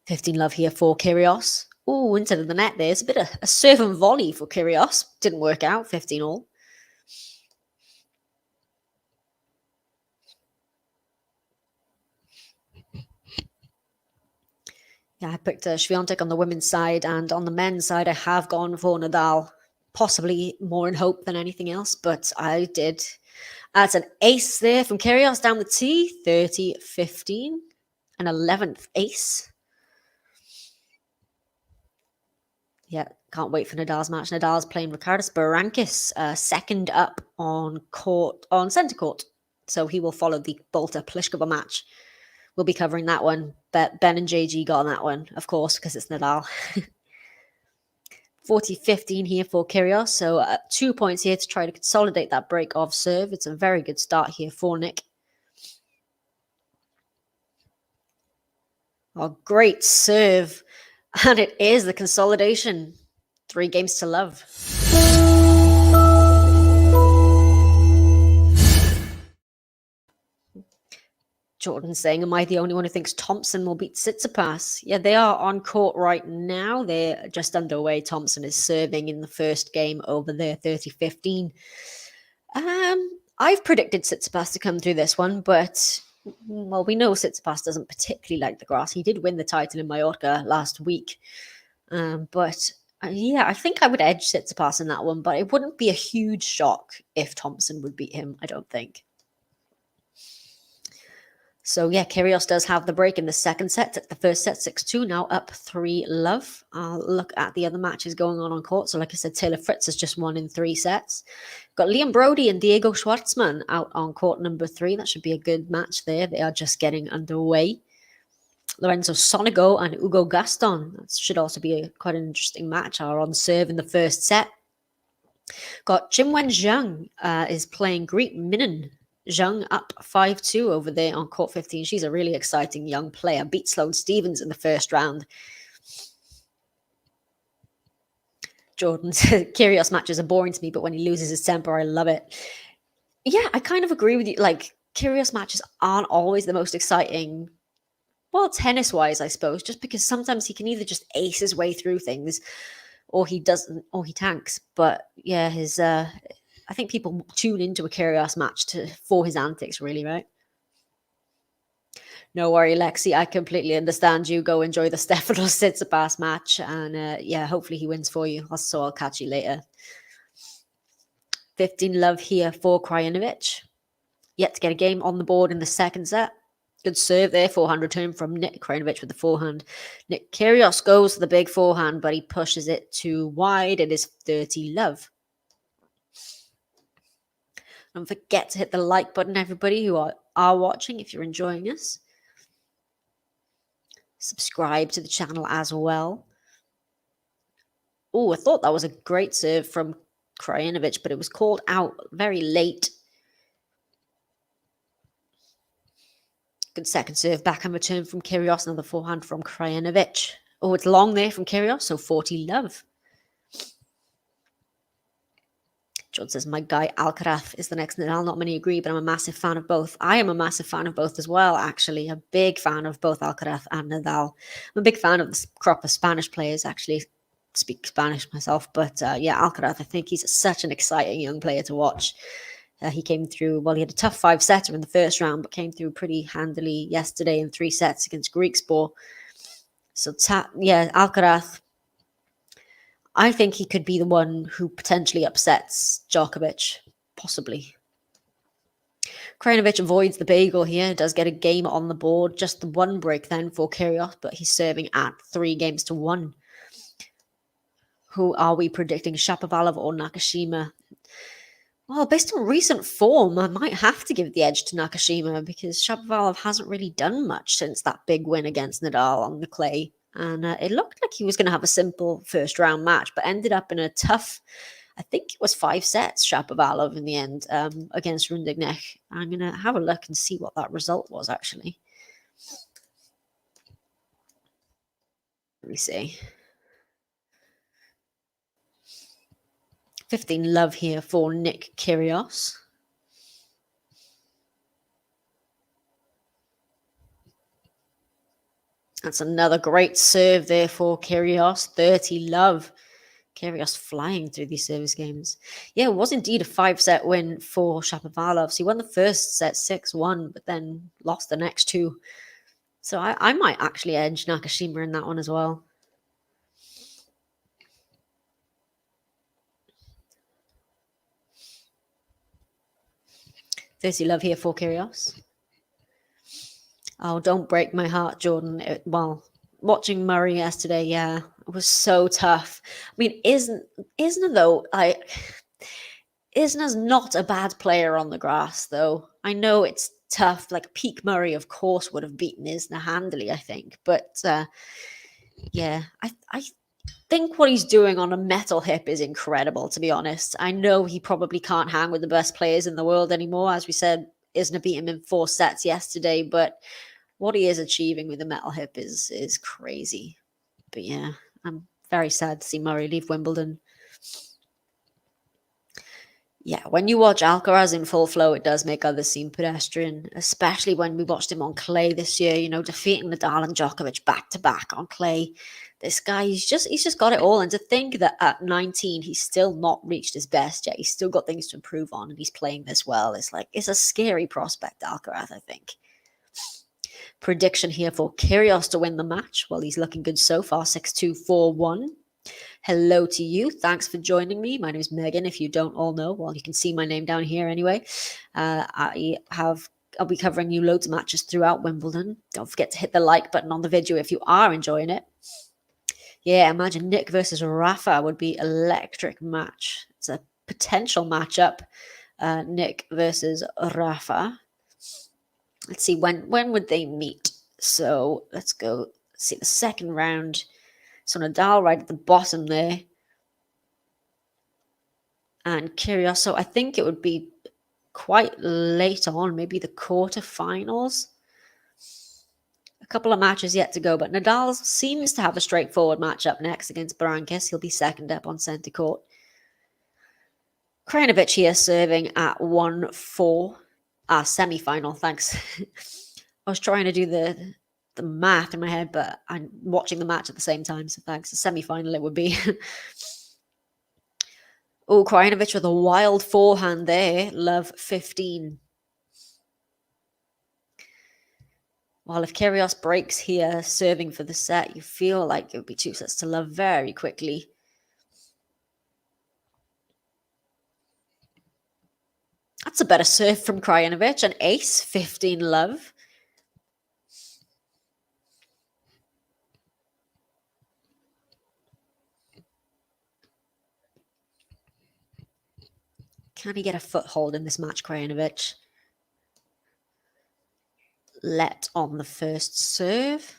15 love here for Kyrgios. Oh, into the net there. It's a bit of a serve and volley for Kyrgios. Didn't work out, 15 all. Yeah, I picked Swiatek on the women's side, and on the men's side, I have gone for Nadal. Possibly more in hope than anything else, but I did. That's an ace there from Kyrgios down the tee. 30-15. An 11th ace. Yeah, can't wait for Nadal's match. Nadal's playing Ricardas Berankis, second up on centre court. So he will follow the Bolter Pliskova match. We'll be covering that one. But Ben and JG got on that one, of course, because it's Nadal. 40-15 here for Kyrgios. So 2 points here to try to consolidate that break of serve. It's a very good start here for Nick. Oh, great serve. And it is the consolidation. 3 games to love. Jordan saying, am I the only one who thinks Thompson will beat Tsitsipas? Yeah, they are on court right now. They're just underway. Thompson is serving in the first game over there, 30-15. I've predicted Tsitsipas to come through this one, but, well, we know Tsitsipas doesn't particularly like the grass. He did win the title in Mallorca last week. Yeah, I think I would edge Tsitsipas in that one, but it wouldn't be a huge shock if Thompson would beat him, I don't think. So, yeah, Kyrgios does have the break in the second set. The first set, 6-2, now up 3-love. I'll look at the other matches going on court. So, like I said, Taylor Fritz has just won in 3 sets. Got Liam Brody and Diego Schwartzman out on court number 3. That should be a good match there. They are just getting underway. Lorenzo Sonego and Hugo Gaston. That should also be quite an interesting match. Are on serve in the first set. Got Qinwen Zhang is playing Greek Minen. Zhang up 5-2 over there on court 15. She's a really exciting young player. Beat Sloane Stephens in the first round. Jordan said, Kyrgios matches are boring to me, but when he loses his temper, I love it. Yeah, I kind of agree with you. Like, Kyrgios matches aren't always the most exciting, well, tennis-wise, I suppose, just because sometimes he can either just ace his way through things or he doesn't, or he tanks. But yeah, I think people tune into a Kyrgios match for his antics, really, right? No worry, Lexi. I completely understand you. Go enjoy the Stefanos Tsitsipas match. And yeah, hopefully he wins for you. So I'll catch you later. 15-love here for Krajinovic. Yet to get a game on the board in the second set. Good serve there, forehand return from Nick Krajinovic with the forehand. Nick Kyrgios goes to the big forehand, but he pushes it too wide. It is 30-love. Don't forget to hit the like button, everybody who are watching, if you're enjoying this. Subscribe to the channel as well. Oh, I thought that was a great serve from Krajinovic, but it was called out very late. Good second serve, backhand return from Kyrgios, another forehand from Krajinovic. Oh, it's long there from Kyrgios, so 40-love. John says, my guy Alcaraz is the next Nadal. Not many agree, but I'm a massive fan of both. I am a massive fan of both as well, actually. A big fan of both Alcaraz and Nadal. I'm a big fan of this crop of Spanish players, actually. Speak Spanish myself, but yeah, Alcaraz, I think he's such an exciting young player to watch. He came through, well, he had a tough 5-setter in the first round, but came through pretty handily yesterday in 3 sets against Griekspoor. So, yeah, Alcaraz, I think he could be the one who potentially upsets Djokovic, possibly. Krajinovic avoids the bagel here, does get a game on the board. Just the 1 break then for Kyrgios, but he's serving at 3-1. Who are we predicting, Shapovalov or Nakashima? Well, based on recent form, I might have to give the edge to Nakashima because Shapovalov hasn't really done much since that big win against Nadal on the clay. And it looked like he was going to have a simple first round match, but ended up in a tough, I think it was 5 sets, Shapovalov in the end against Rinderknecht. I'm going to have a look and see what that result was, actually. Let me see. 15-love here for Nick Kyrgios. That's another great serve there for Kyrgios. 30-love. Kyrgios flying through these service games. Yeah, it was indeed a 5-set win for Shapovalov. So he won the first set 6-1, but then lost the next 2. So I might actually edge Nakashima in that one as well. Love here for Kyrgios. Oh, don't break my heart, Jordan. Well, watching Murray yesterday, yeah, it was so tough. I mean, Isner though, Isner's not a bad player on the grass, though. I know it's tough. Like peak Murray, of course, would have beaten Isner handily, I think. But yeah, I think what he's doing on a metal hip is incredible, to be honest. I know he probably can't hang with the best players in the world anymore. As we said, Isner beat him in 4 sets yesterday, but what he is achieving with the metal hip is crazy. But yeah, I'm very sad to see Murray leave Wimbledon. Yeah, when you watch Alcaraz in full flow, it does make others seem pedestrian, especially when we watched him on clay this year, defeating Nadal and Djokovic back to back on clay. This guy, he's just got it all. And to think that at 19, he's still not reached his best yet. He's still got things to improve on, and he's playing this well. It's a scary prospect, Alcaraz, I think. Prediction here for Kyrgios to win the match. Well, he's looking good so far, 6-2, 4-1. Hello to you. Thanks for joining me. My name is Megan. If you don't all know, well, you can see my name down here anyway. I'll be covering you loads of matches throughout Wimbledon. Don't forget to hit the like button on the video if you are enjoying it. Yeah, imagine Nick versus Rafa would be electric match. It's a potential matchup. Nick versus Rafa. Let's see, when would they meet? So let's go see the second round. So Nadal right at the bottom there. And Kyrgios. So I think it would be quite late on, maybe the quarterfinals. A couple of matches yet to go, but Nadal seems to have a straightforward matchup next against Berankis. He'll be second up on centre court. Krajinovic here serving at 1-4. Semi-final, thanks. I was trying to do the math in my head, but I'm watching the match at the same time, so thanks. A semi-final it would be. Oh, Krajinovic with a wild forehand there. Love 15. While if Kyrgios breaks here, serving for the set, you feel like it would be 2 sets to love very quickly. That's a better serve from Krajinovic. An ace, 15 love. Can he get a foothold in this match, Krajinovic? Let on the first serve.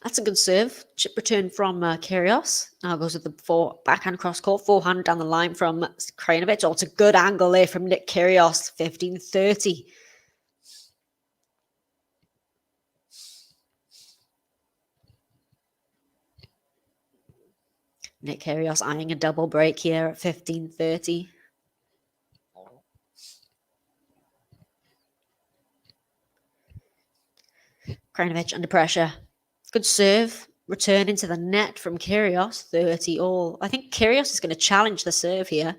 That's a good serve. Chip return from Kyrgios. Now goes with the backhand cross court. Forehand down the line from Krajinovic. Oh, it's a good angle there from Nick Kyrgios. 15-30. Nick Kyrgios eyeing a double break here at 15-30. Krajinovic under pressure. Good serve. Return into the net from Kyrgios. 30 all. I think Kyrgios is going to challenge the serve here.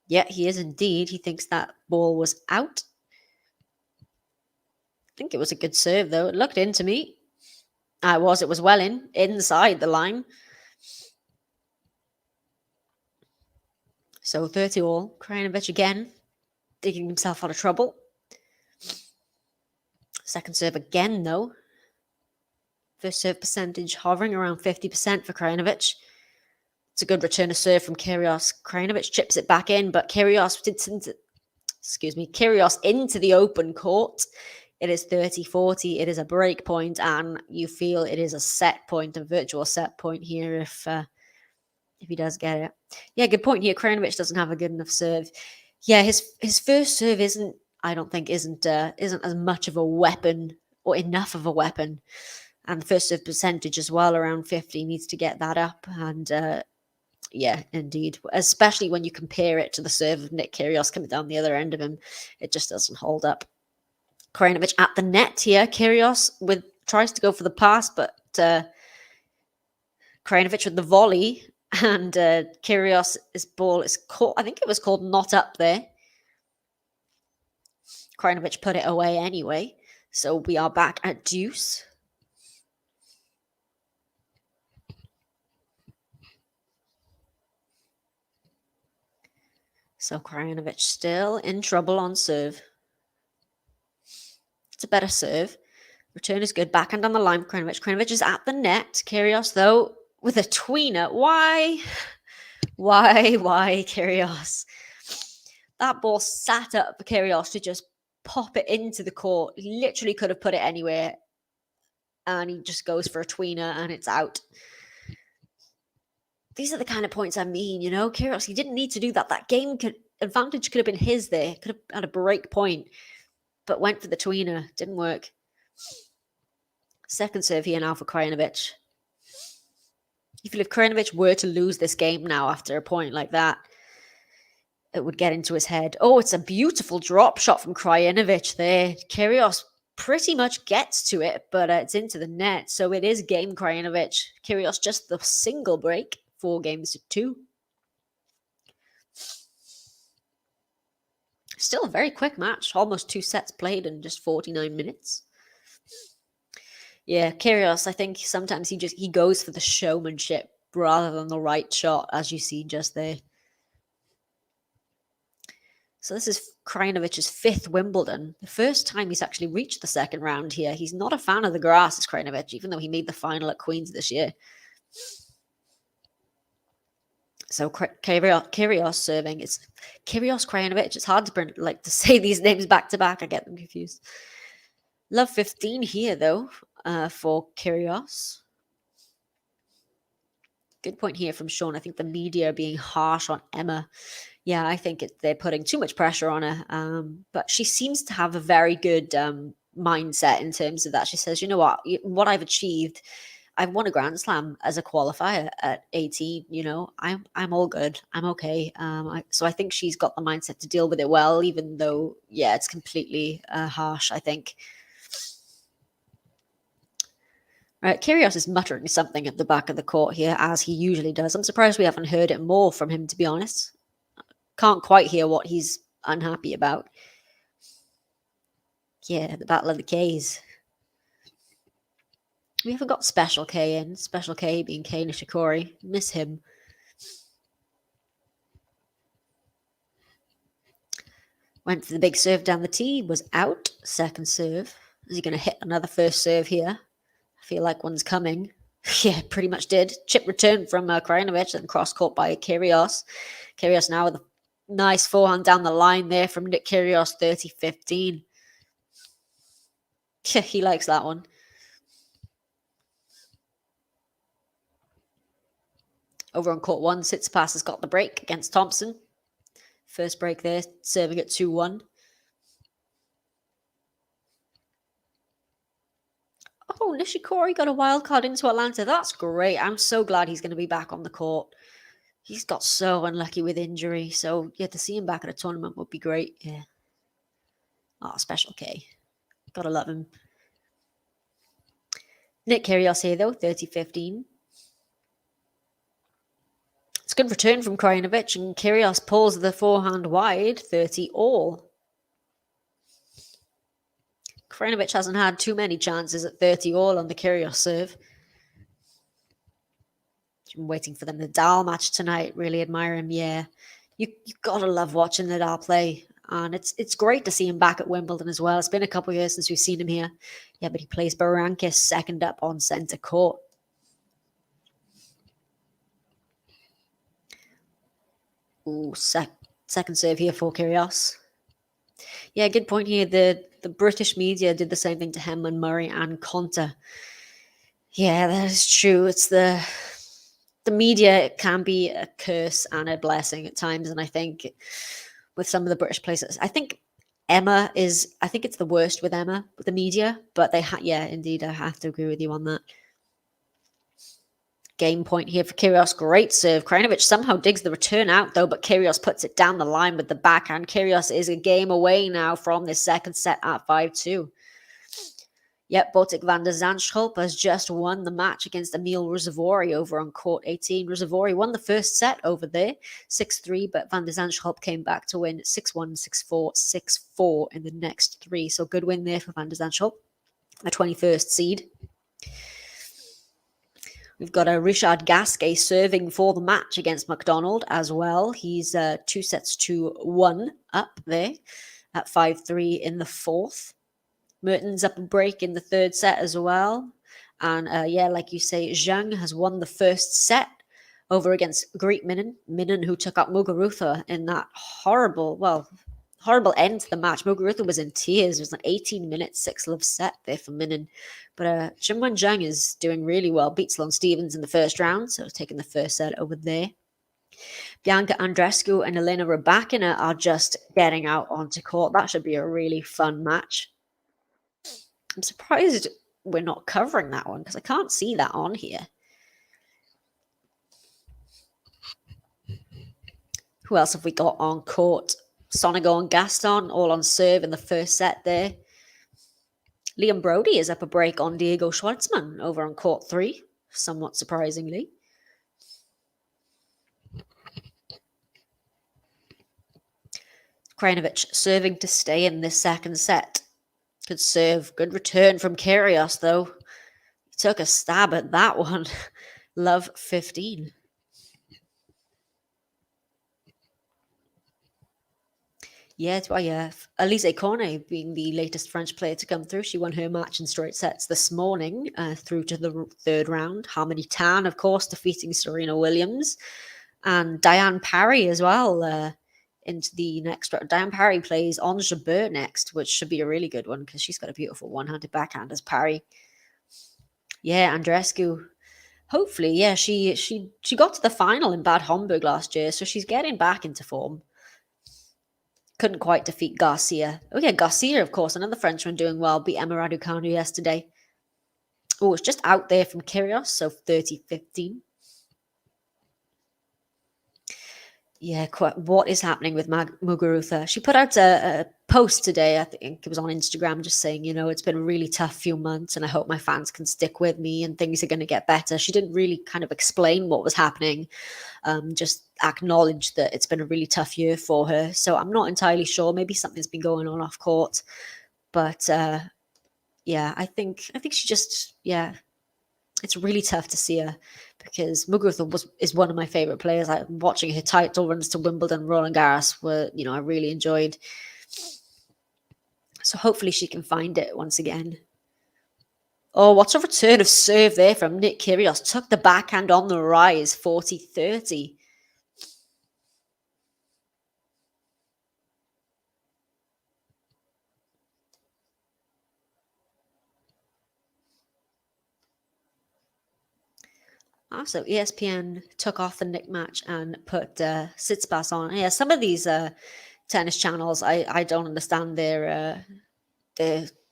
Yeah, he is indeed. He thinks that ball was out. I think it was a good serve, though. It looked into me. It was well inside the line. So 30 all. Krajinovic again, digging himself out of trouble. Second serve again, though. First serve percentage hovering around 50% for Krajinovic. It's a good return of serve from Kyrgios. Krajinovic chips it back in, but Kyrgios into the open court. It is 30-40. It is a break point, and you feel it is a set point, a virtual set point here if he does get it. Yeah, good point here. Krajinovic doesn't have a good enough serve. Yeah, his first serve isn't as much of a weapon or enough of a weapon. And the first serve percentage as well, around 50, needs to get that up. And yeah, indeed. Especially when you compare it to the serve of Nick Kyrgios coming down the other end of him. It just doesn't hold up. Krajinovic at the net here. Kyrgios tries to go for the pass, but Krajinovic with the volley. And Kyrgios' ball is called, I think it was called not up there. Krajinovic put it away anyway. So we are back at deuce. So Krajinovic still in trouble on serve. It's a better serve. Return is good. Backhand on the line. Krajinovic. Krajinovic is at the net. Kyrgios, though, with a tweener. Why, Kyrgios? That ball sat up for Kyrgios to just pop it into the court. He literally could have put it anywhere. And he just goes for a tweener and it's out. These are the kind of points I mean, Kyrgios, he didn't need to do that. That advantage could have been his there. Could have had a break point. but went for the tweener. Didn't work. Second serve here now for Krajinovic. If Krajinovic were to lose this game now after a point like that, it would get into his head. Oh, it's a beautiful drop shot from Krajinovic there. Kyrgios pretty much gets to it, but it's into the net. So it is game Krajinovic. Kyrgios just the single break, 4-2. Still a very quick match. Almost 2 sets played in just 49 minutes. Yeah, Kyrgios, I think sometimes he goes for the showmanship rather than the right shot, as you see just there. So this is Krajinovic's 5th Wimbledon. The first time he's actually reached the second round here. He's not a fan of the grass, is Krajinovic, even though he made the final at Queen's this year. So Kyrgios serving. It's Kyrgios Krajinovic. It's hard to say these names back to back. I get them confused. Love 15 here though for Kyrgios. Good point here from Sean. I think the media are being harsh on Emma. Yeah, I think they're putting too much pressure on her. But she seems to have a very good mindset in terms of that. She says, you know what I've achieved, I've won a Grand Slam as a qualifier at 18. You know, I'm all good. I'm okay. So I think she's got the mindset to deal with it well, even though, yeah, it's completely harsh, I think. Right, Kyrgios is muttering something at the back of the court here, as he usually does. I'm surprised we haven't heard it more from him, to be honest. Can't quite hear what he's unhappy about. Yeah, the Battle of the Ks. We haven't got Special K in. Special K being Kei Nishikori. Miss him. Went for the big serve down the tee. Was out. Second serve. Is he going to hit another first serve here? I feel like one's coming. Yeah, pretty much did. Chip return from Krajinovic and cross court by Kyrgios. Kyrgios now with a nice forehand down the line there from Nick Kyrgios, 30-15. Yeah, he likes that one. Over on court 1, Tsitsipas has got the break against Thompson. First break there, serving at 2-1. Oh, Nishikori got a wild card into Atlanta. That's great. I'm so glad he's going to be back on the court. He's got so unlucky with injury. So, yeah, to see him back at a tournament would be great. Yeah. Oh, Special K. Gotta love him. Nick Kyrgios here, though, 30-15. It's a good return from Krajinovic, and Kyrgios pulls the forehand wide, 30-all. Krajinovic hasn't had too many chances at 30-all on the Kyrgios serve. I'm waiting for the Nadal match tonight. Really admire him. Yeah, you gotta love watching Nadal play, and it's great to see him back at Wimbledon as well. It's been a couple of years since we've seen him here. Yeah, but he plays Berankis second up on centre court. Ooh, second serve here for Kyrgios. Yeah, good point here. The British media did the same thing to Hemman, Murray, and Konta. Yeah, that is true. It's the media can be a curse and a blessing at times, and I think with some of the British players, I think it's the worst with Emma, with the media, but yeah, indeed, I have to agree with you on that. Game point here for Kyrgios. Great serve. Krajinovic somehow digs the return out, though, but Kyrgios puts it down the line with the backhand. Kyrgios is a game away now from this second set at 5-2. Yep, Botic van der Zandschulp has just won the match against Emil Ruusuvuori over on court 18. Ruusuvuori won the first set over there, 6-3, but van der Zandschulp came back to win 6-1, 6-4, 6-4 in the next 3. So good win there for van der Zandschulp, the 21st seed. We've got a Richard Gasquet serving for the match against McDonald as well. He's 2-1 up there at 5-3 in the 4th. Mertens up a break in the 3rd set as well. And yeah, like you say, Zhang has won the first set over against Greet Minnen. Minnen, who took up Muguruza in that horrible end to the match. Muguruza was in tears. It was an 18-minute 6-love set there for Minnen. But Zheng is doing really well. Beats Lon Stevens in the first round, so taking the first set over there. Bianca Andreescu and Elena Rybakina are just getting out onto court. That should be a really fun match. I'm surprised we're not covering that one because I can't see that on here. Who else have we got on court? Sonego and Gaston all on serve in the first set there. Liam Brody is up a break on Diego Schwartzman over on court 3, somewhat surprisingly. Krajinovic serving to stay in this second set. Good serve. Good return from Kyrgios, though. He took a stab at that one. Love 15. Yeah, Alizé Cornet being the latest French player to come through. She won her match in straight sets this morning through to the third round. Harmony Tan, of course, defeating Serena Williams. And Diane Parry as well into the next round. Diane Parry plays Ons Jabeur next, which should be a really good one because she's got a beautiful one-handed backhand as Parry. Yeah, Andreescu. Hopefully, yeah, she got to the final in Bad Homburg last year, so she's getting back into form. Couldn't quite defeat Garcia. Oh yeah, Garcia, of course, another Frenchman doing well, beat Emma Raducanu yesterday. Oh, it's just out there from Kyrgios, so 30-15. Yeah, what is happening with Muguruza? She put out a post today, I think it was on Instagram, just saying, it's been a really tough few months and I hope my fans can stick with me and things are going to get better. She didn't really kind of explain what was happening, just acknowledge that it's been a really tough year for her. So I'm not entirely sure. Maybe something's been going on off court. But yeah, I think she just, it's really tough to see her because Muguruza is one of my favorite players. I'm watching her title runs to Wimbledon, Roland Garros, where I really enjoyed. So hopefully she can find it once again. Oh, what's a return of serve there from Nick Kyrgios? Took the backhand on the rise, 40-30. Also, ESPN took off the Nick match and put Tsitsipas on. Yeah, some of these tennis channels, I don't understand their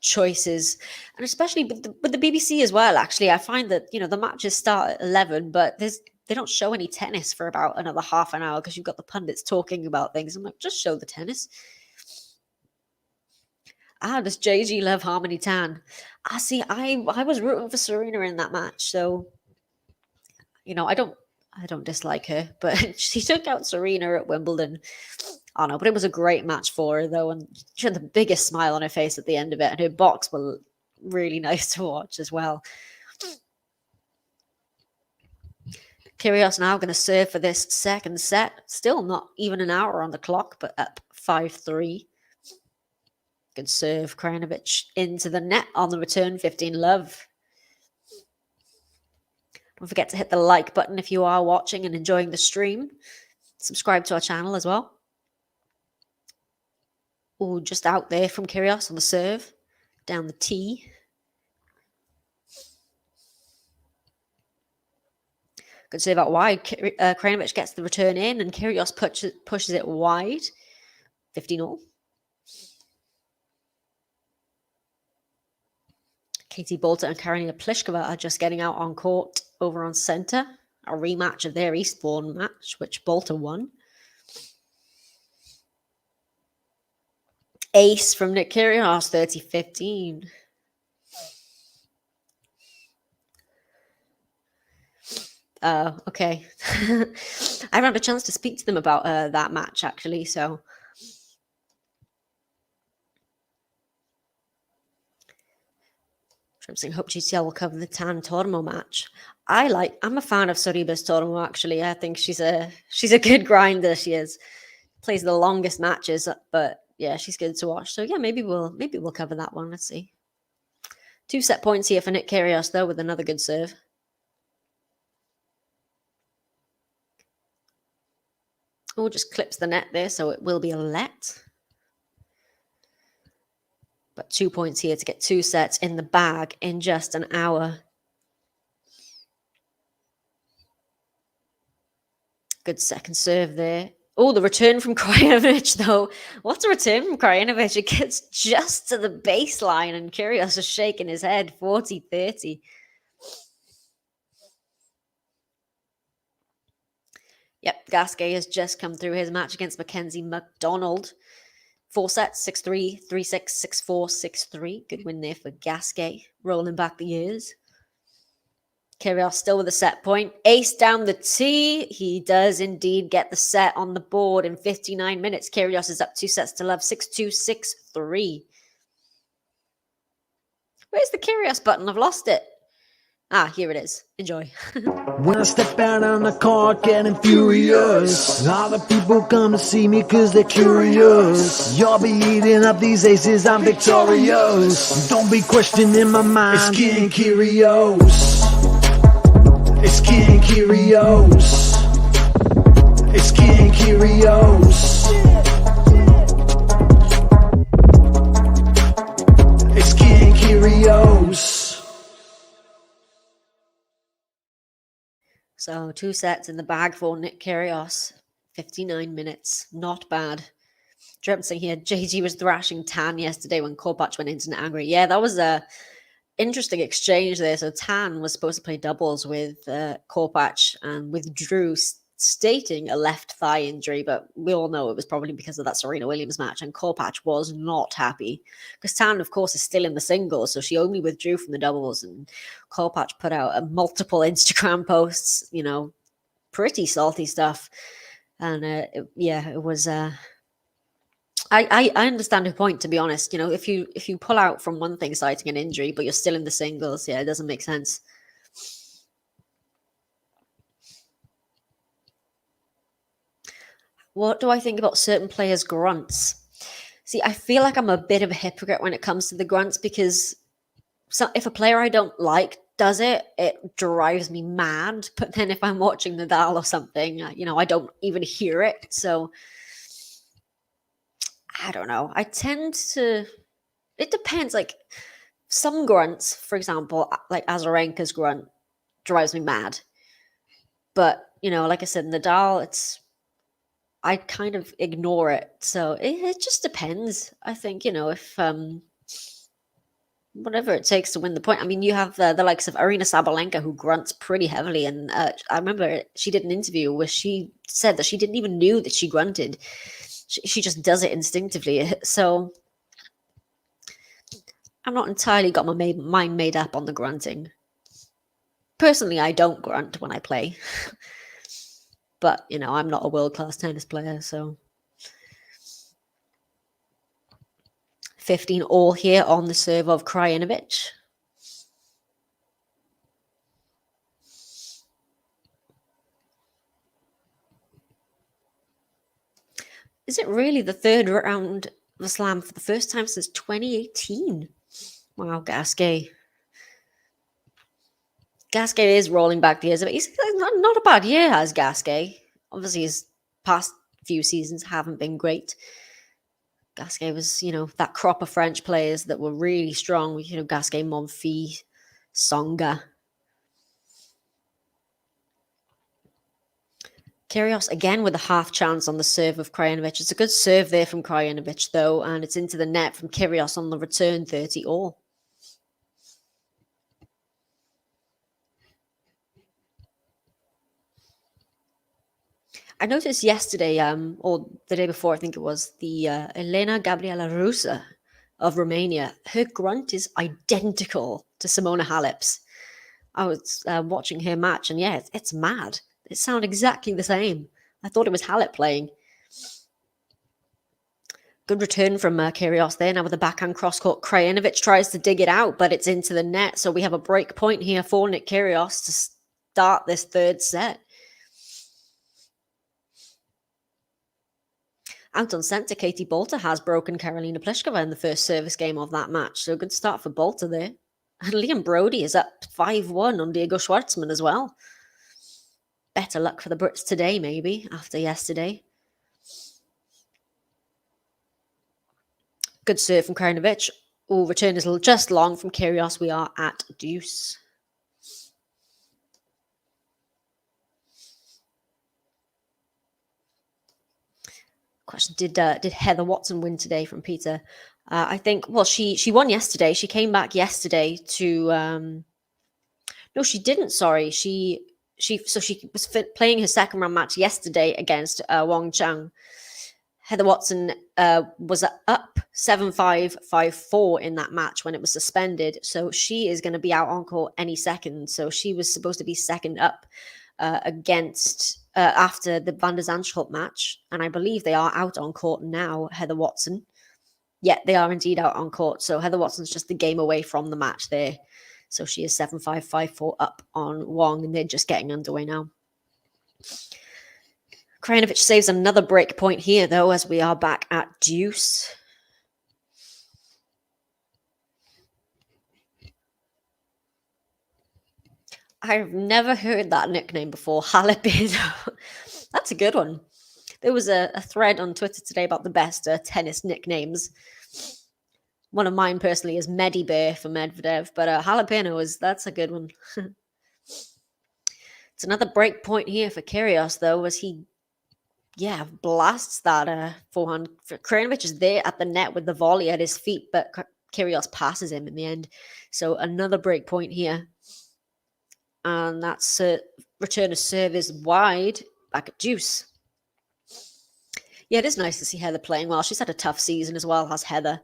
choices, and especially with the BBC as well. Actually, I find that the matches start at 11, but they don't show any tennis for about another half an hour because you've got the pundits talking about things. I'm like, just show the tennis. Does JG love Harmony Tan? See, I was rooting for Serena in that match, so. I don't dislike her, but she took out Serena at Wimbledon. I know, but it was a great match for her, though, and she had the biggest smile on her face at the end of it, and her box was really nice to watch as well. Kyrgios now going to serve for this second set. Still not even an hour on the clock, but up 5-3. Good serve, Krajinovic into the net on the return, 15 love. Don't forget to hit the like button if you are watching and enjoying the stream. Subscribe to our channel as well. Oh, just out there from Kyrgios on the serve. Down the tee. Good serve out wide. Krajinovic gets the return in and Kyrgios pushes it wide. 15-all. Katie Bolter and Karolina Pliskova are just getting out on court over on centre. A rematch of their Eastbourne match, which Bolter won. Ace from Nick Kyrgios, 30-15. Okay. I haven't had a chance to speak to them about that match, actually, so... I'm saying hope GTL will cover the Tan Tormo match. I'm a fan of Sorribes Tormo, actually. I think she's a good grinder. She is. Plays the longest matches, but yeah, she's good to watch. So yeah, maybe we'll cover that one. Let's see. 2 set points here for Nick Kyrgios, though, with another good serve. Oh, just clips the net there, so it will be a let. But 2 points here to get 2 sets in the bag in just an hour. Good second serve there. Oh, the return from Krajinovic, though. What's a return from Krajinovic? It gets just to the baseline, and Kyrgios is shaking his head. 40-30. Yep, Gasquet has just come through his match against Mackenzie McDonald. 4 sets, 6-3, 3-6, 6-4, 6-3. Good win there for Gasquet, rolling back the years. Kyrgios still with a set point. Ace down the tee. He does indeed get the set on the board in 59 minutes. Kyrgios is up 2-0, 6-2, 6-3. Where's the Kyrgios button? I've lost it. Ah, here it is. Enjoy. When I step out on the court getting furious, all the people come to see me cause they're curious. You'll be eating up these aces, I'm victorious. Don't be questioning my mind, it's King Kyrgios. It's King Kyrgios. It's King Kyrgios. It's King Kyrgios. So 2 sets in the bag for Nick Kyrgios. 59 minutes. Not bad. Dreamsing here. JG was thrashing Tan yesterday when Korpach went into angry. Yeah, that was a interesting exchange there. So Tan was supposed to play doubles with Korpach and withdrew, stating a left thigh injury, but we all know it was probably because of that Serena Williams match, and Korpach was not happy because Tan, of course, is still in the singles, so she only withdrew from the doubles, and Korpach put out multiple Instagram posts, pretty salty stuff, and it was I understand her point, to be honest. If you pull out from one thing citing an injury, but you're still in the singles, it doesn't make sense. What do I think about certain players' grunts? See, I feel like I'm a bit of a hypocrite when it comes to the grunts because if a player I don't like does it, it drives me mad. But then if I'm watching Nadal or something, I don't even hear it. So I don't know. I tend to... It depends. Like some grunts, for example, like Azarenka's grunt drives me mad. But, like I said, Nadal, I kind of ignore it. So it just depends. I think, if whatever it takes to win the point. I mean, you have the likes of Arina Sabalenka who grunts pretty heavily. And I remember she did an interview where she said that she didn't even know that she grunted. She just does it instinctively. So I'm not entirely got my mind made up on the grunting. Personally, I don't grunt when I play. But, I'm not a world-class tennis player, so... 15 all here on the serve of Krajinovic. Is it really the third round of the Slam for the first time since 2018? Wow, Gasquet. Gasquet is rolling back the years. He's not a bad year, has Gasquet. Obviously, his past few seasons haven't been great. Gasquet was, that crop of French players that were really strong. Gasquet, Monfils, Tsonga. Kyrgios again with a half chance on the serve of Krajinovic. It's a good serve there from Krajinovic, though, and it's into the net from Kyrgios on the return, 30 all. I noticed yesterday, or the day before, I think it was, the Elena Gabriela Rusa of Romania. Her grunt is identical to Simona Halep's. I was watching her match, and yeah, it's mad. It sounds exactly the same. I thought it was Halep playing. Good return from Kyrgios there. Now with the backhand cross-court, Krajinovic tries to dig it out, but it's into the net. So we have a break point here for Nick Kyrgios to start this third set. Out on centre, Katie Bolter has broken Karolina Pliskova in the first service game of that match. So good start for Bolter there. And Liam Brody is up 5-1 on Diego Schwartzman as well. Better luck for the Brits today, maybe, after yesterday. Good serve from Krajinovic. Oh, return is just long from Kyrgios. We are at deuce. Question: Did Heather Watson win today? From Peter. I think. Well, she won yesterday. She came back yesterday to. No, she didn't. Sorry, she was playing her second round match yesterday against Wang Chang. Heather Watson was up 7-5, 5-4 in that match when it was suspended. So she is going to be out on court any second. So she was supposed to be second up against after the Van der Zandschulp match. And I believe they are out on court now, Heather Watson. Yeah, they are indeed out on court. So Heather Watson's just the game away from the match there. So she is 7-5, 5-4 up on Wong, and they're just getting underway now. Krajinovic saves another break point here, though, as we are back at deuce. I've never heard that nickname before, Jalapeno. That's a good one. There was a thread on Twitter today about the best tennis nicknames. One of mine personally is Medibear for Medvedev, but Jalapeno that's a good one. It's another break point here for Kyrgios, though, as he, blasts that forehand. Krajinovic is there at the net with the volley at his feet, but Kyrgios passes him in the end. So another break point here. And that's return of serve is wide, back at deuce. Yeah, it is nice to see Heather playing well. She's had a tough season as well, has Heather.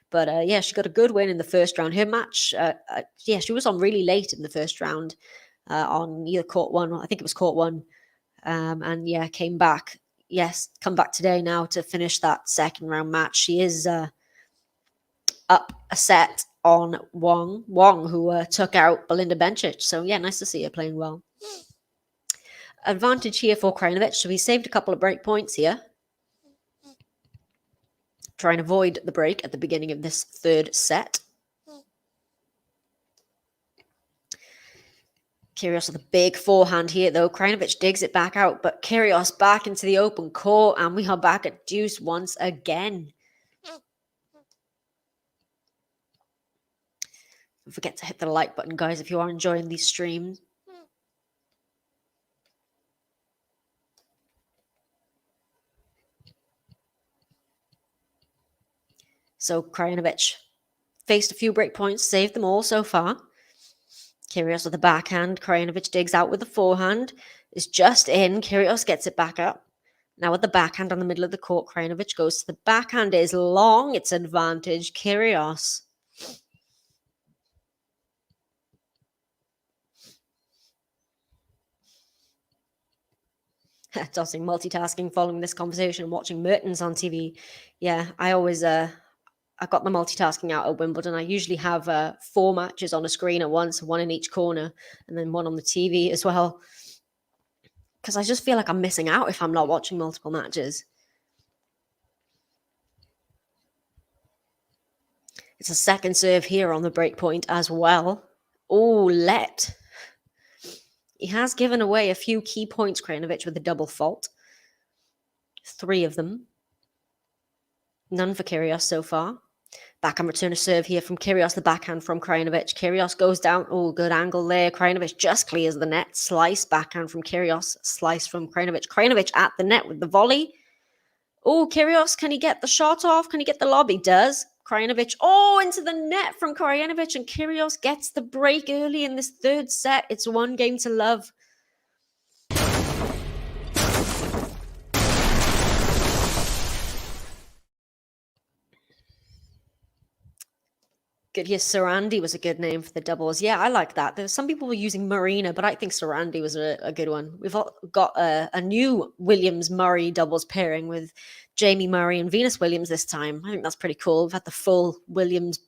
But she got a good win in the first round. Her match, she was on really late in the first round on either court one, I think it was court one. And came back. Yes, come back today now to finish that second round match. She is up a set on Wong, who took out Belinda Bencic. So, nice to see her playing well. Advantage here for Krajinovic. So he saved a couple of break points here. Try and avoid the break at the beginning of this third set. Kyrgios with a big forehand here, though. Krajinovic digs it back out, but Kyrgios back into the open court, and we are back at deuce once again. Don't forget to hit the like button, guys, if you are enjoying these streams. So Krajinovic faced a few break points, saved them all so far. Kyrgios with the backhand. Krajinovic digs out with the forehand. Is just in. Kyrgios gets it back up. Now with the backhand on the middle of the court, Krajinovic goes to the backhand. Is long. It's advantage. Kyrgios. Tossing multitasking following this conversation, watching Mertens on TV. Yeah, I always I got the multitasking out at Wimbledon. I usually have 4 matches on a screen at once, one in each corner, and then one on the TV as well. Because I just feel like I'm missing out if I'm not watching multiple matches. It's a second serve here on the break point as well. Oh, let. He has given away a few key points, Krajinovic, with a double fault. 3 of them. None for Kyrgios so far. Backhand return of serve here from Kyrgios, the backhand from Krajinovic. Kyrgios goes down. Oh, good angle there. Krajinovic just clears the net. Slice backhand from Kyrgios. Slice from Krajinovic. Krajinovic at the net with the volley. Oh, Kyrgios, can he get the shot off? Can he get the lob? He does. Krajinovic, into the net from Krajinovic, and Kyrgios gets the break early in this third set. It's 1 game to love. Good. Yes, Sarandi was a good name for the doubles. Yeah, I like that. There's some people were using Marina, but I think Sarandi was a good one. We've got a new Williams-Murray doubles pairing with Jamie Murray and Venus Williams this time. I think that's pretty cool. We've had the full Williams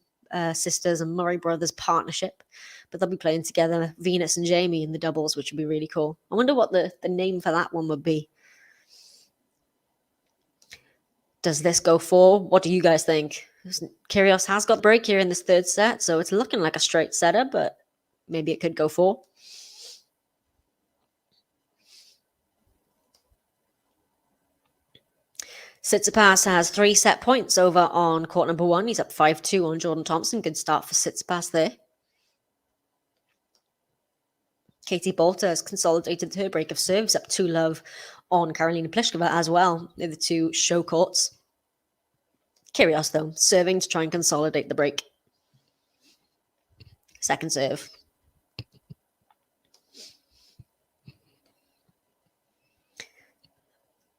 sisters and Murray brothers partnership, but they'll be playing together, Venus and Jamie in the doubles, which would be really cool. I wonder what the name for that one would be. Does this go 4? What do you guys think? Kyrgios has got break here in this third set, so it's looking like a straight setter, but maybe it could go 4. Tsitsipas has 3 set points over on court number 1. He's up 5-2 on Jordan Thompson. Good start for Tsitsipas there. Katie Bolter has consolidated her break of serves up 2-love on Karolina Pliskova as well. They're the two show courts. Kyrgios, though, serving to try and consolidate the break. Second serve.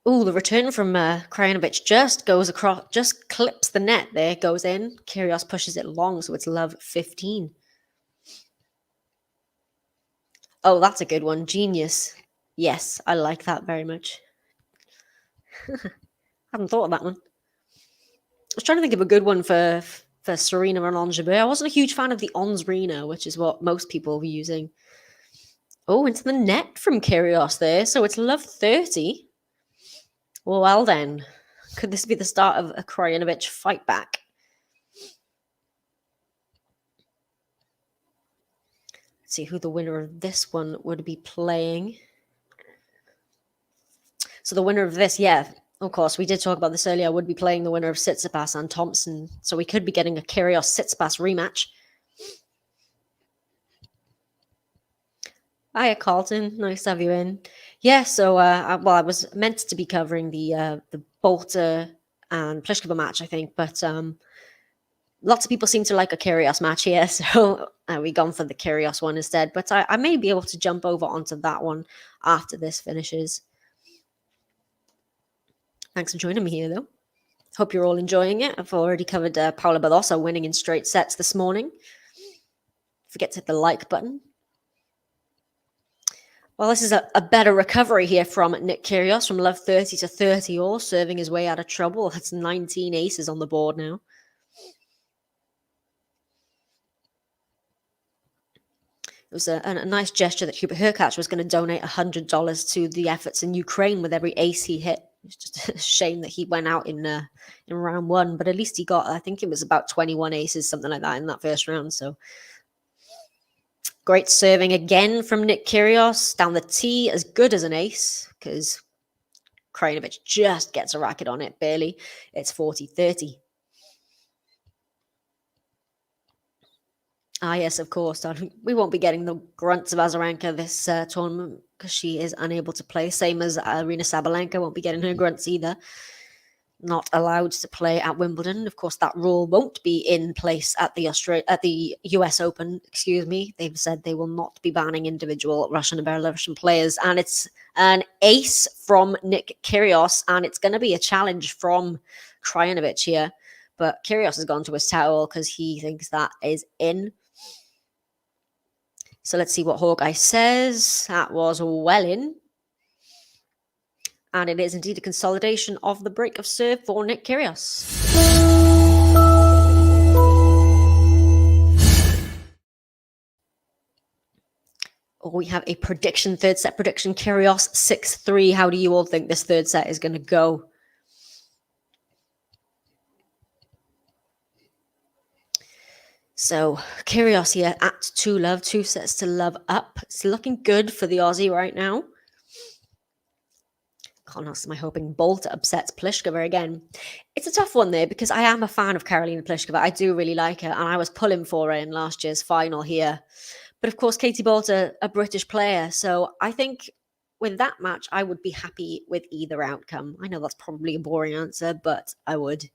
Oh, the return from Krajinovic just goes across, just clips the net there, goes in. Kyrgios pushes it long, so it's love 15. Oh, that's a good one. Genius. Yes, I like that very much. Hadn't thought of that one. I was trying to think of a good one for Serena and Ons Jabeur. I wasn't a huge fan of the Ons Rena, which is what most people were using. Oh, into the net from Kyrgios there, so it's love 30. Well then, could this be the start of a Krajinovic fight back? Let's see who the winner of this one would be playing. So the winner of this, yeah, of course, we did talk about this earlier, would be playing the winner of Tsitsipas and Thompson. So we could be getting a Kyrgios-Tsitsipas rematch. Hiya, Carlton. Nice to have you in. Yeah, so, I was meant to be covering the Bolter and Pliskova match, I think, but lots of people seem to like a Kyrgios match here, so we've gone for the Kyrgios one instead. But I may be able to jump over onto that one after this finishes. Thanks for joining me here, though. Hope you're all enjoying it. I've already covered Paula Badosa winning in straight sets this morning. Forget to hit the like button. Well, this is a better recovery here from Nick Kyrgios from love 30 to 30 all, serving his way out of trouble. That's 19 aces on the board now. It was a nice gesture that Hubert Hurkacz was going to donate $100 to the efforts in Ukraine with every ace he hit. It's just a shame that he went out in round one, but at least he got, I think it was about 21 aces, something like that in that first round. So great serving again from Nick Kyrgios down the tee, as good as an ace, because Krajinovic just gets a racket on it, barely. It's 40-30. Ah, yes, of course. We won't be getting the grunts of Azarenka this tournament because she is unable to play. Same as Arina Sabalenka won't be getting her grunts either. Not allowed to play at Wimbledon. Of course, that rule won't be in place at the US Open. Excuse me. They've said they will not be banning individual Russian and Belarusian players. And it's an ace from Nick Kyrgios, and it's going to be a challenge from Krajinovic here. But Kyrgios has gone to his towel because he thinks that is in. So let's see what Hawkeye says. That was well in. And it is indeed a consolidation of the break of serve for Nick Kyrgios. Oh, we have a prediction, third set prediction. Kyrgios 6-3. How do you all think this third set is going to go? So Kyrgios here at 2-love, 2 sets to love up. It's looking good for the Aussie right now. Am I hoping Bolt upsets Pliskova again? It's a tough one there because I am a fan of Karolina Pliskova. I do really like her, and I was pulling for her in last year's final here. But of course, Katie Bolt, a British player. So I think with that match, I would be happy with either outcome. I know that's probably a boring answer, but I would.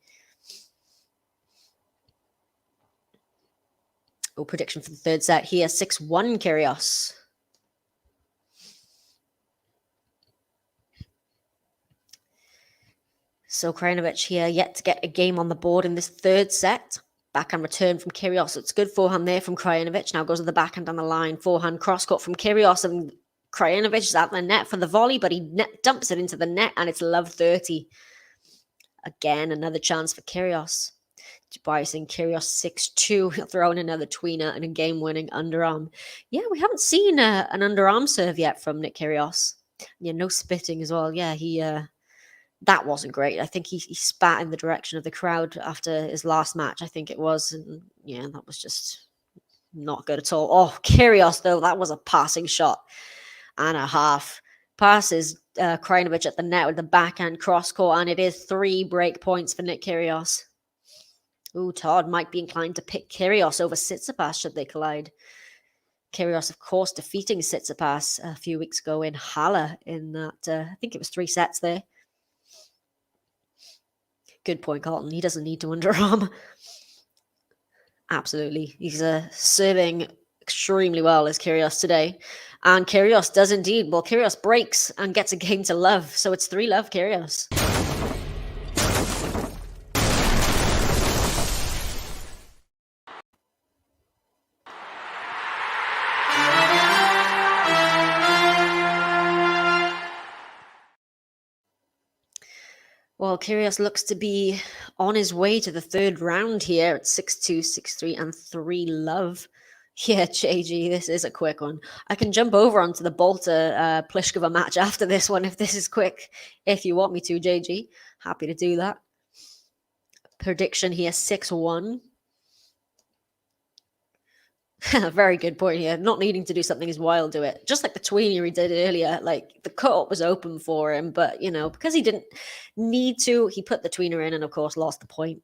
Oh, prediction for the third set here, 6-1 Kyrgios. So Krajinovic here yet to get a game on the board in this third set. Backhand return from Kyrgios. It's good forehand there from Krajinovic. Now goes to the backhand down the line. Forehand cross-court from Kyrgios, and Krajinovic is at the net for the volley, but he dumps it into the net, and it's love 30. Again, another chance for Kyrgios. Dubai saying Kyrgios 6-2. He'll throw in another tweener and a game-winning underarm. Yeah, we haven't seen an underarm serve yet from Nick Kyrgios. Yeah, no spitting as well. Yeah, he that wasn't great. I think he spat in the direction of the crowd after his last match, I think it was. And yeah, that was just not good at all. Oh, Kyrgios, though, that was a passing shot and a half. Passes Krajinovic at the net with the backhand cross-court, and it is 3 break points for Nick Kyrgios. Ooh, Todd might be inclined to pick Kyrgios over Tsitsipas should they collide. Kyrgios, of course, defeating Tsitsipas a few weeks ago in Halle in that, I think it was 3 sets there. Good point, Carlton. He doesn't need to underarm. Absolutely. He's serving extremely well as Kyrgios today. And Kyrgios does indeed. Well, Kyrgios breaks and gets a game to love. So it's 3-love Kyrgios. Well, Kyrgios looks to be on his way to the third round here at 6-2, 6-3, and 3-love. Yeah, JG, this is a quick one. I can jump over onto the Bolter Pliskova match after this one if this is quick. If you want me to, JG, happy to do that. Prediction here, 6-1. Very good point here. Not needing to do something as wild, do it. Just like the tweener he did earlier. Like, the cut was open for him, but, you know, because he didn't need to, he put the tweener in and, of course, lost the point.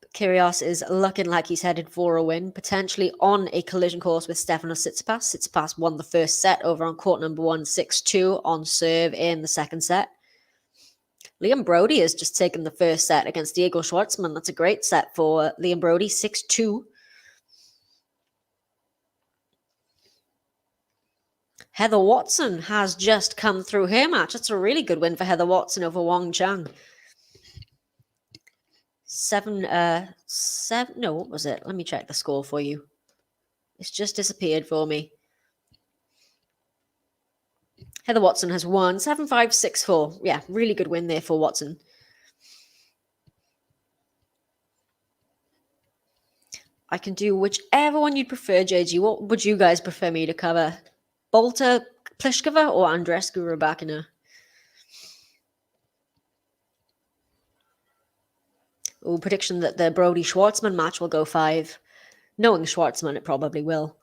But Kyrgios is looking like he's headed for a win, potentially on a collision course with Stefanos Tsitsipas. Tsitsipas won the first set over on court number 1, 6-2 on serve in the second set. Liam Brody has just taken the first set against Diego Schwartzman. That's a great set for Liam Brody, 6-2. Heather Watson has just come through her match. That's a really good win for Heather Watson over Wang Chang. No, what was it? Let me check the score for you. It's just disappeared for me. Heather Watson has won 7-5, 6-4. Yeah, really good win there for Watson. I can do whichever one you'd prefer, JG. What would you guys prefer me to cover? Bolter Pliskova or Andreescu Rybakina? Oh, prediction that the Brody-Schwartzman match will go 5. Knowing Schwartzman, it probably will.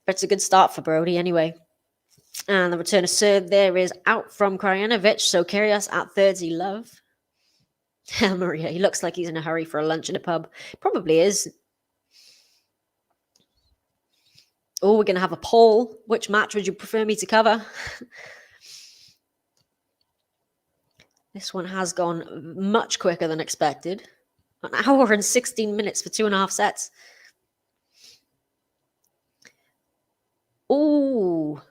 But it's a good start for Brody anyway. And the return of serve there is out from KRAJINOVIC. So Kyrgios at 30-love. Maria, he looks like he's in a hurry for a lunch in a pub. Probably is. Oh, we're going to have a poll. Which match would you prefer me to cover? This one has gone much quicker than expected. An hour and 16 minutes for 2.5 sets. Oh,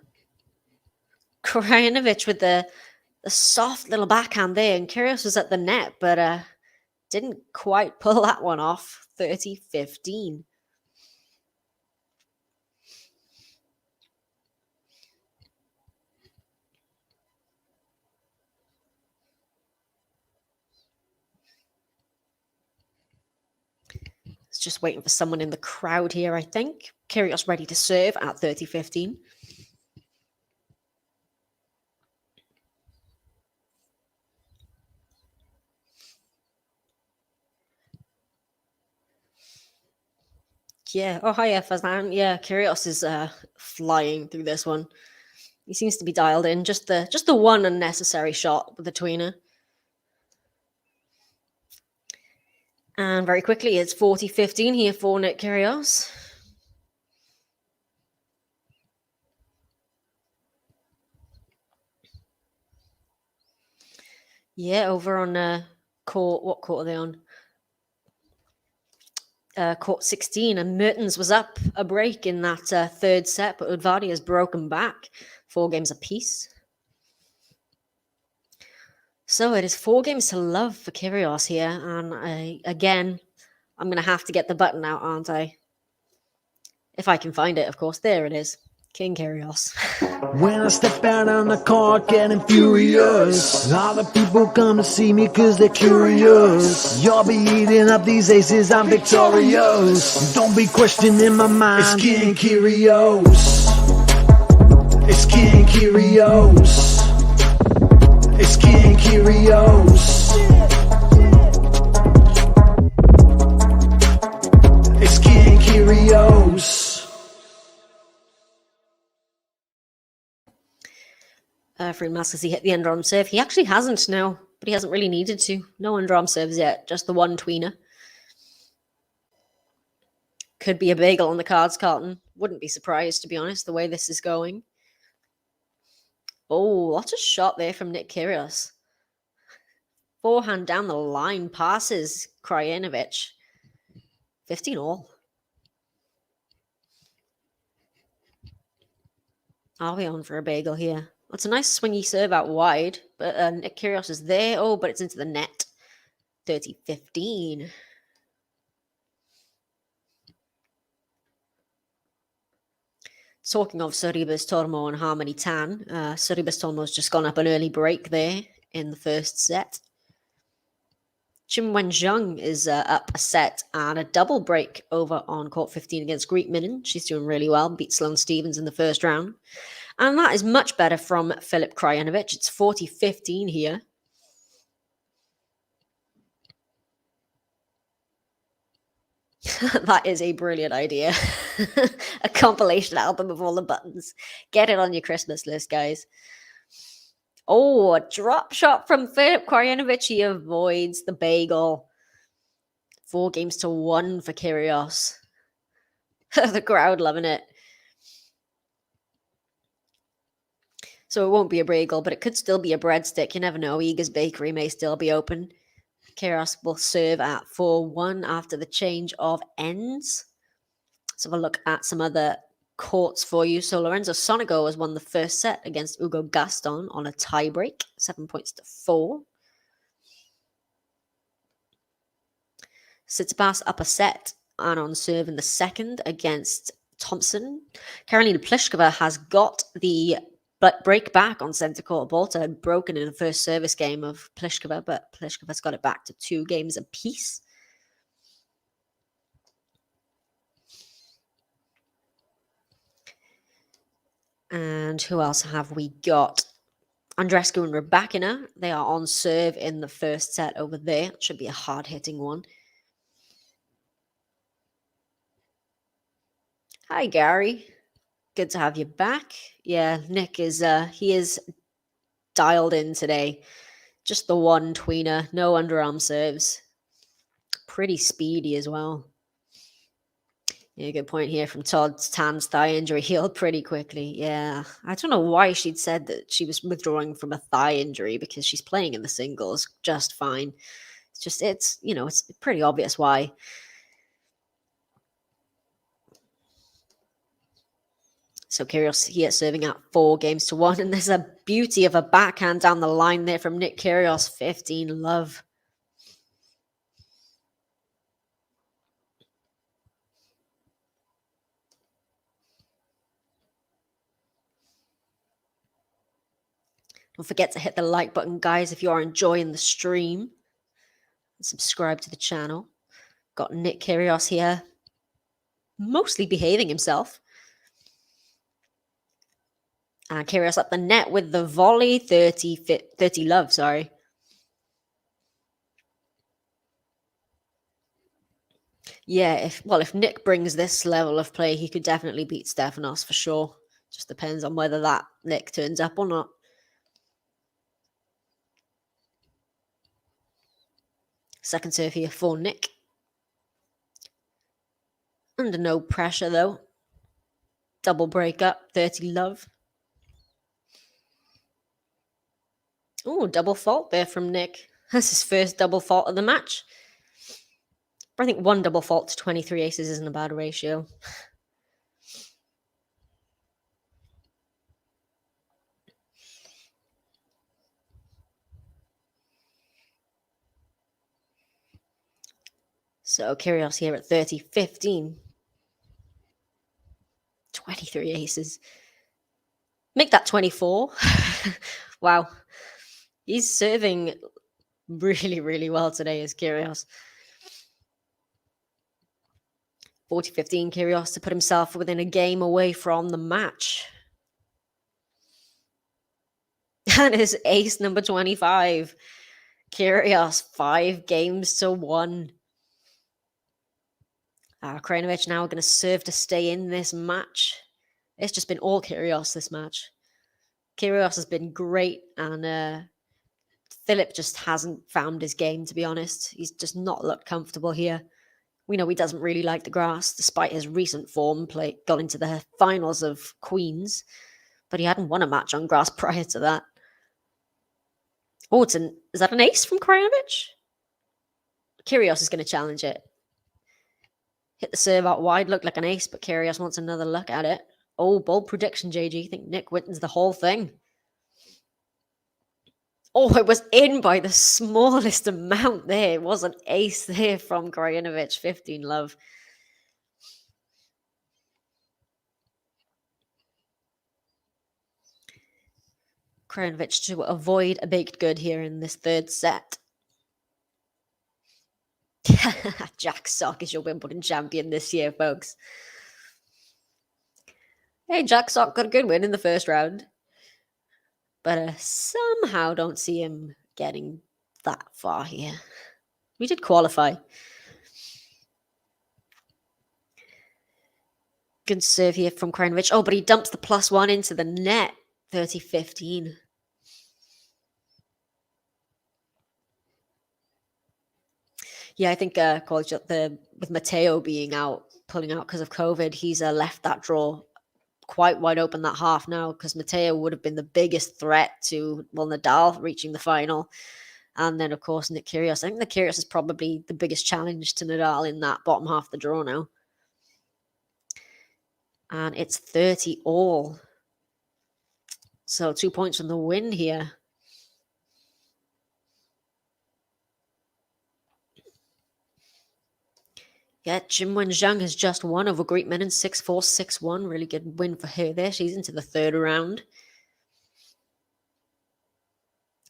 KRAJINOVIC with the soft little backhand there. And Kyrgios was at the net, but didn't quite pull that one off. 30-15. It's just waiting for someone in the crowd here, I think. Kyrgios ready to serve at 30-15. Yeah. Oh, hiya, Fazan. Yeah, Kyrgios is flying through this one. He seems to be dialed in. Just the one unnecessary shot with the tweener. And very quickly, it's 40-15 here for Nick Kyrgios. Yeah, over on court. What court are they on? Court 16, and Mertens was up a break in that third set, but Udvardy has broken back. 4 games apiece. So it is 4 games to love for Kyrgios here, and again, I'm going to have to get the button out, aren't I? If I can find it, of course. There it is. King Kyrgios. When I step out on the court getting furious, all the people come to see me cause they're curious. You'll be eating up these aces, I'm victorious. Don't be questioning my mind, it's King Kyrgios. It's King Kyrgios. It's King Kyrgios. It's King Kyrgios. Freeman asks, has he hit the underarm serve? He actually hasn't, no. But he hasn't really needed to. No underarm serves yet. Just the one tweener. Could be a bagel on the cards, Carlton. Wouldn't be surprised, to be honest, the way this is going. Oh, what a shot there from Nick Kyrgios. Forehand down the line, passes Krajinovic. 15 all. Are we on for a bagel here? It's a nice swingy serve out wide, but Nick Kyrgios is there. Oh, but it's into the net. 30-15. Talking of Sorribes Tormo and Harmony Tan, Sorribes Tormo's just gone up an early break there in the first set. Qin Wenjung is up a set and a double break over on court 15 against Greek Minin. She's doing really well, beat Sloane Stephens in the first round. And that is much better from Filip Krajinovic. It's 40-15 here. That is a brilliant idea. A compilation album of all the buttons. Get it on your Christmas list, guys. Oh, a drop shot from Filip Krajinovic. He avoids the bagel. 4-1 for Kyrgios. The crowd loving it. So it won't be a bagel, but it could still be a breadstick. You never know. Ega's Bakery may still be open. Kyrgios will serve at 4-1 after the change of ends. Let's have a look at some other courts for you. So Lorenzo Sonego has won the first set against Hugo Gaston on a tiebreak, 7-4. Tsitsipas up a set and on serve in the second against Thompson. Karolina Pliskova has got the break back on centre court. Balta had broken in the first service game of Pliskova, but Pliskova's got it back to 2 games apiece. And who else have we got? Andreescu and Rybakina. They are on serve in the first set over there. It should be a hard-hitting one. Hi, Gary. Good to have you back. Yeah, Nick is he is dialed in today. Just the one tweener, no underarm serves. Pretty speedy as well. Yeah, good point here from Todd. Tan's thigh injury healed pretty quickly. Yeah, I don't know why she'd said that she was withdrawing from a thigh injury because she's playing in the singles just fine. It's pretty obvious why. So Kyrgios here serving at 4-1, and there's a beauty of a backhand down the line there from Nick Kyrgios. 15 love. Don't forget to hit the like button, guys, if you are enjoying the stream. And subscribe to the channel. Got Nick Kyrgios here, mostly behaving himself. And Kyrgios up the net with the volley. 30 love, sorry. Yeah, if Nick brings this level of play, he could definitely beat Stefanos for sure. Just depends on whether that Nick turns up or not. Second serve here for Nick. Under no pressure, though. Double break up, 30 love. Oh, double fault there from Nick. That's his first double fault of the match. But I think 1 double fault to 23 aces isn't a bad ratio. So Kyrgios here at 30-15. 23 aces. Make that 24. Wow. He's serving really, really well today as Kyrgios. 40-15 Kyrgios to put himself within a game away from the match. And his ace number 25. Kyrgios, 5-1. Krajinovic now going to serve to stay in this match. It's just been all Kyrgios this match. Kyrgios has been great, and Filip just hasn't found his game, to be honest. He's just not looked comfortable here. We know he doesn't really like the grass, despite his recent form. Got into the finals of Queens, but he hadn't won a match on grass prior to that. Oh, is that an ace from Krajinovic? Kyrgios is going to challenge it. Hit the serve out wide, looked like an ace, but Kyrgios wants another look at it. Oh, bold prediction, JG. I think Nick wins the whole thing. Oh, it was in by the smallest amount there. It was an ace there from Krajinovic. 15 love. Krajinovic to avoid a baked good here in this third set. Jack Sock is your Wimbledon champion this year, folks. Hey, Jack Sock got a good win in the first round. But somehow don't see him getting that far here. We did qualify. Good serve here from Krajinovic. Oh, but he dumps the +1 into the net. 30-15. Yeah, I think with Matteo being out, pulling out because of COVID, he's left that draw quite wide open, that half now, because Matteo would have been the biggest threat to Nadal reaching the final. And then, of course, Nick Kyrgios. I think Nick Kyrgios is probably the biggest challenge to Nadal in that bottom half of the draw now. And it's 30 all. So 2 points from the win here. Yeah, Jinwen Zhang has just won over Greek men in 6-4, 6-1. Really good win for her there. She's into the third round.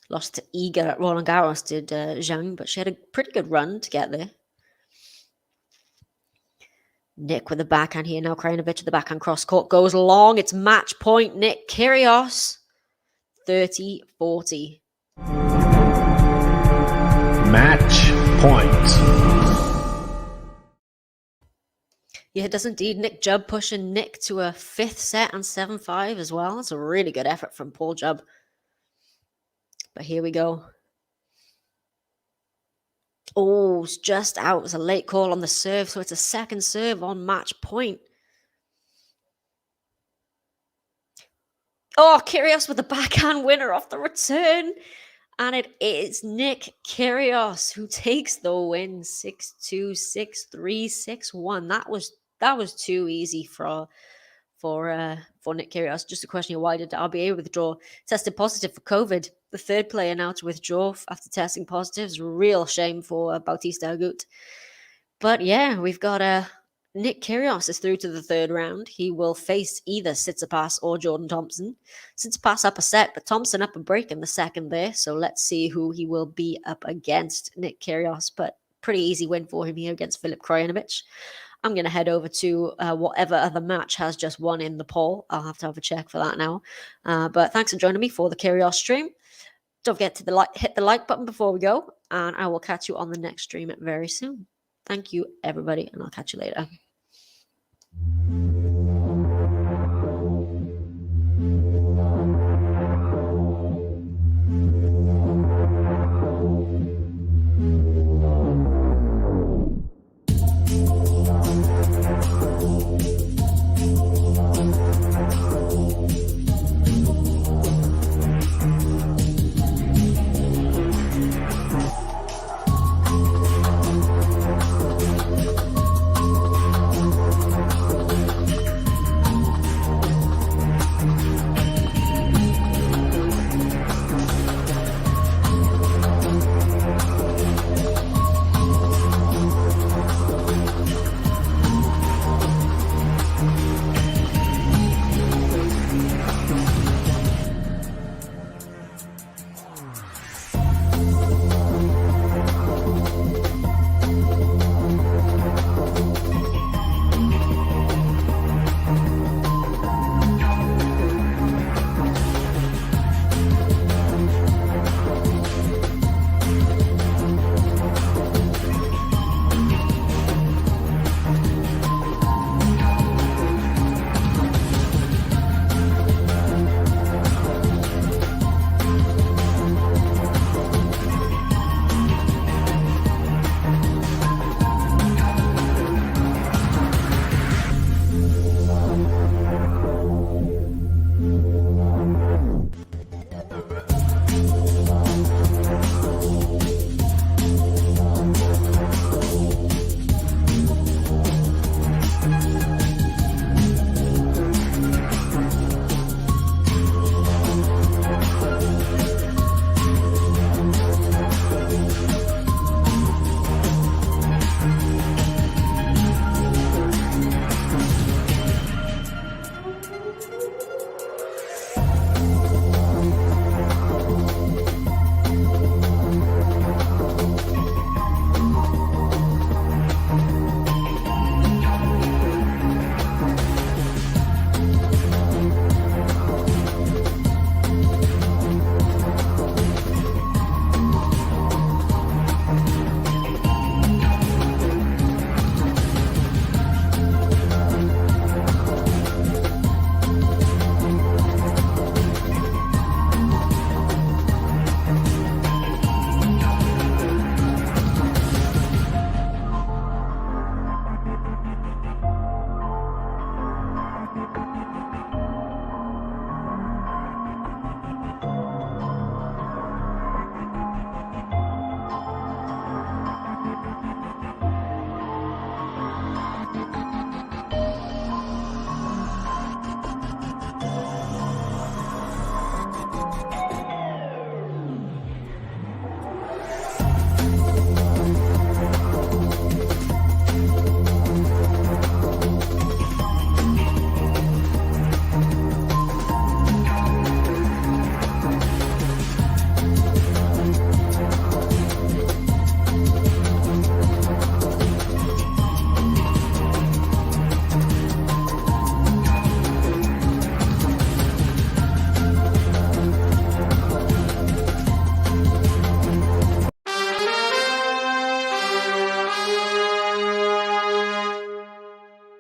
Lost to Iga at Roland Garros, did Zhang, but she had a pretty good run to get there. Nick with the backhand here. Now Krajinovic at the backhand cross court goes long. It's match point. Nick Kyrgios. 30-40. Match point. Yeah, it does indeed. Nick Jubb pushing Nick to a 5th set and 7-5 as well. That's a really good effort from Paul Jubb. But here we go. Oh, it's just out. It was a late call on the serve, so it's a second serve on match point. Oh, Kyrgios with the backhand winner off the return. And it is Nick Kyrgios who takes the win. 6-2, 6-3, 6-1. That was too easy for Nick Kyrgios. Just a question of why did RBA withdraw? Tested positive for COVID. The third player now to withdraw after testing positive. It's a real shame for Bautista Agut. But yeah, we've got Nick Kyrgios is through to the third round. He will face either Tsitsipas or Jordan Thompson. Tsitsipas up a set, but Thompson up a break in the second there. So let's see who he will be up against, Nick Kyrgios. But pretty easy win for him here against Filip Krajinovic. I'm going to head over to whatever other match has just won in the poll. I'll have to have a check for that now. But thanks for joining me for the Kyrgios stream. Don't forget to hit the like button before we go. And I will catch you on the next stream very soon. Thank you, everybody, and I'll catch you later.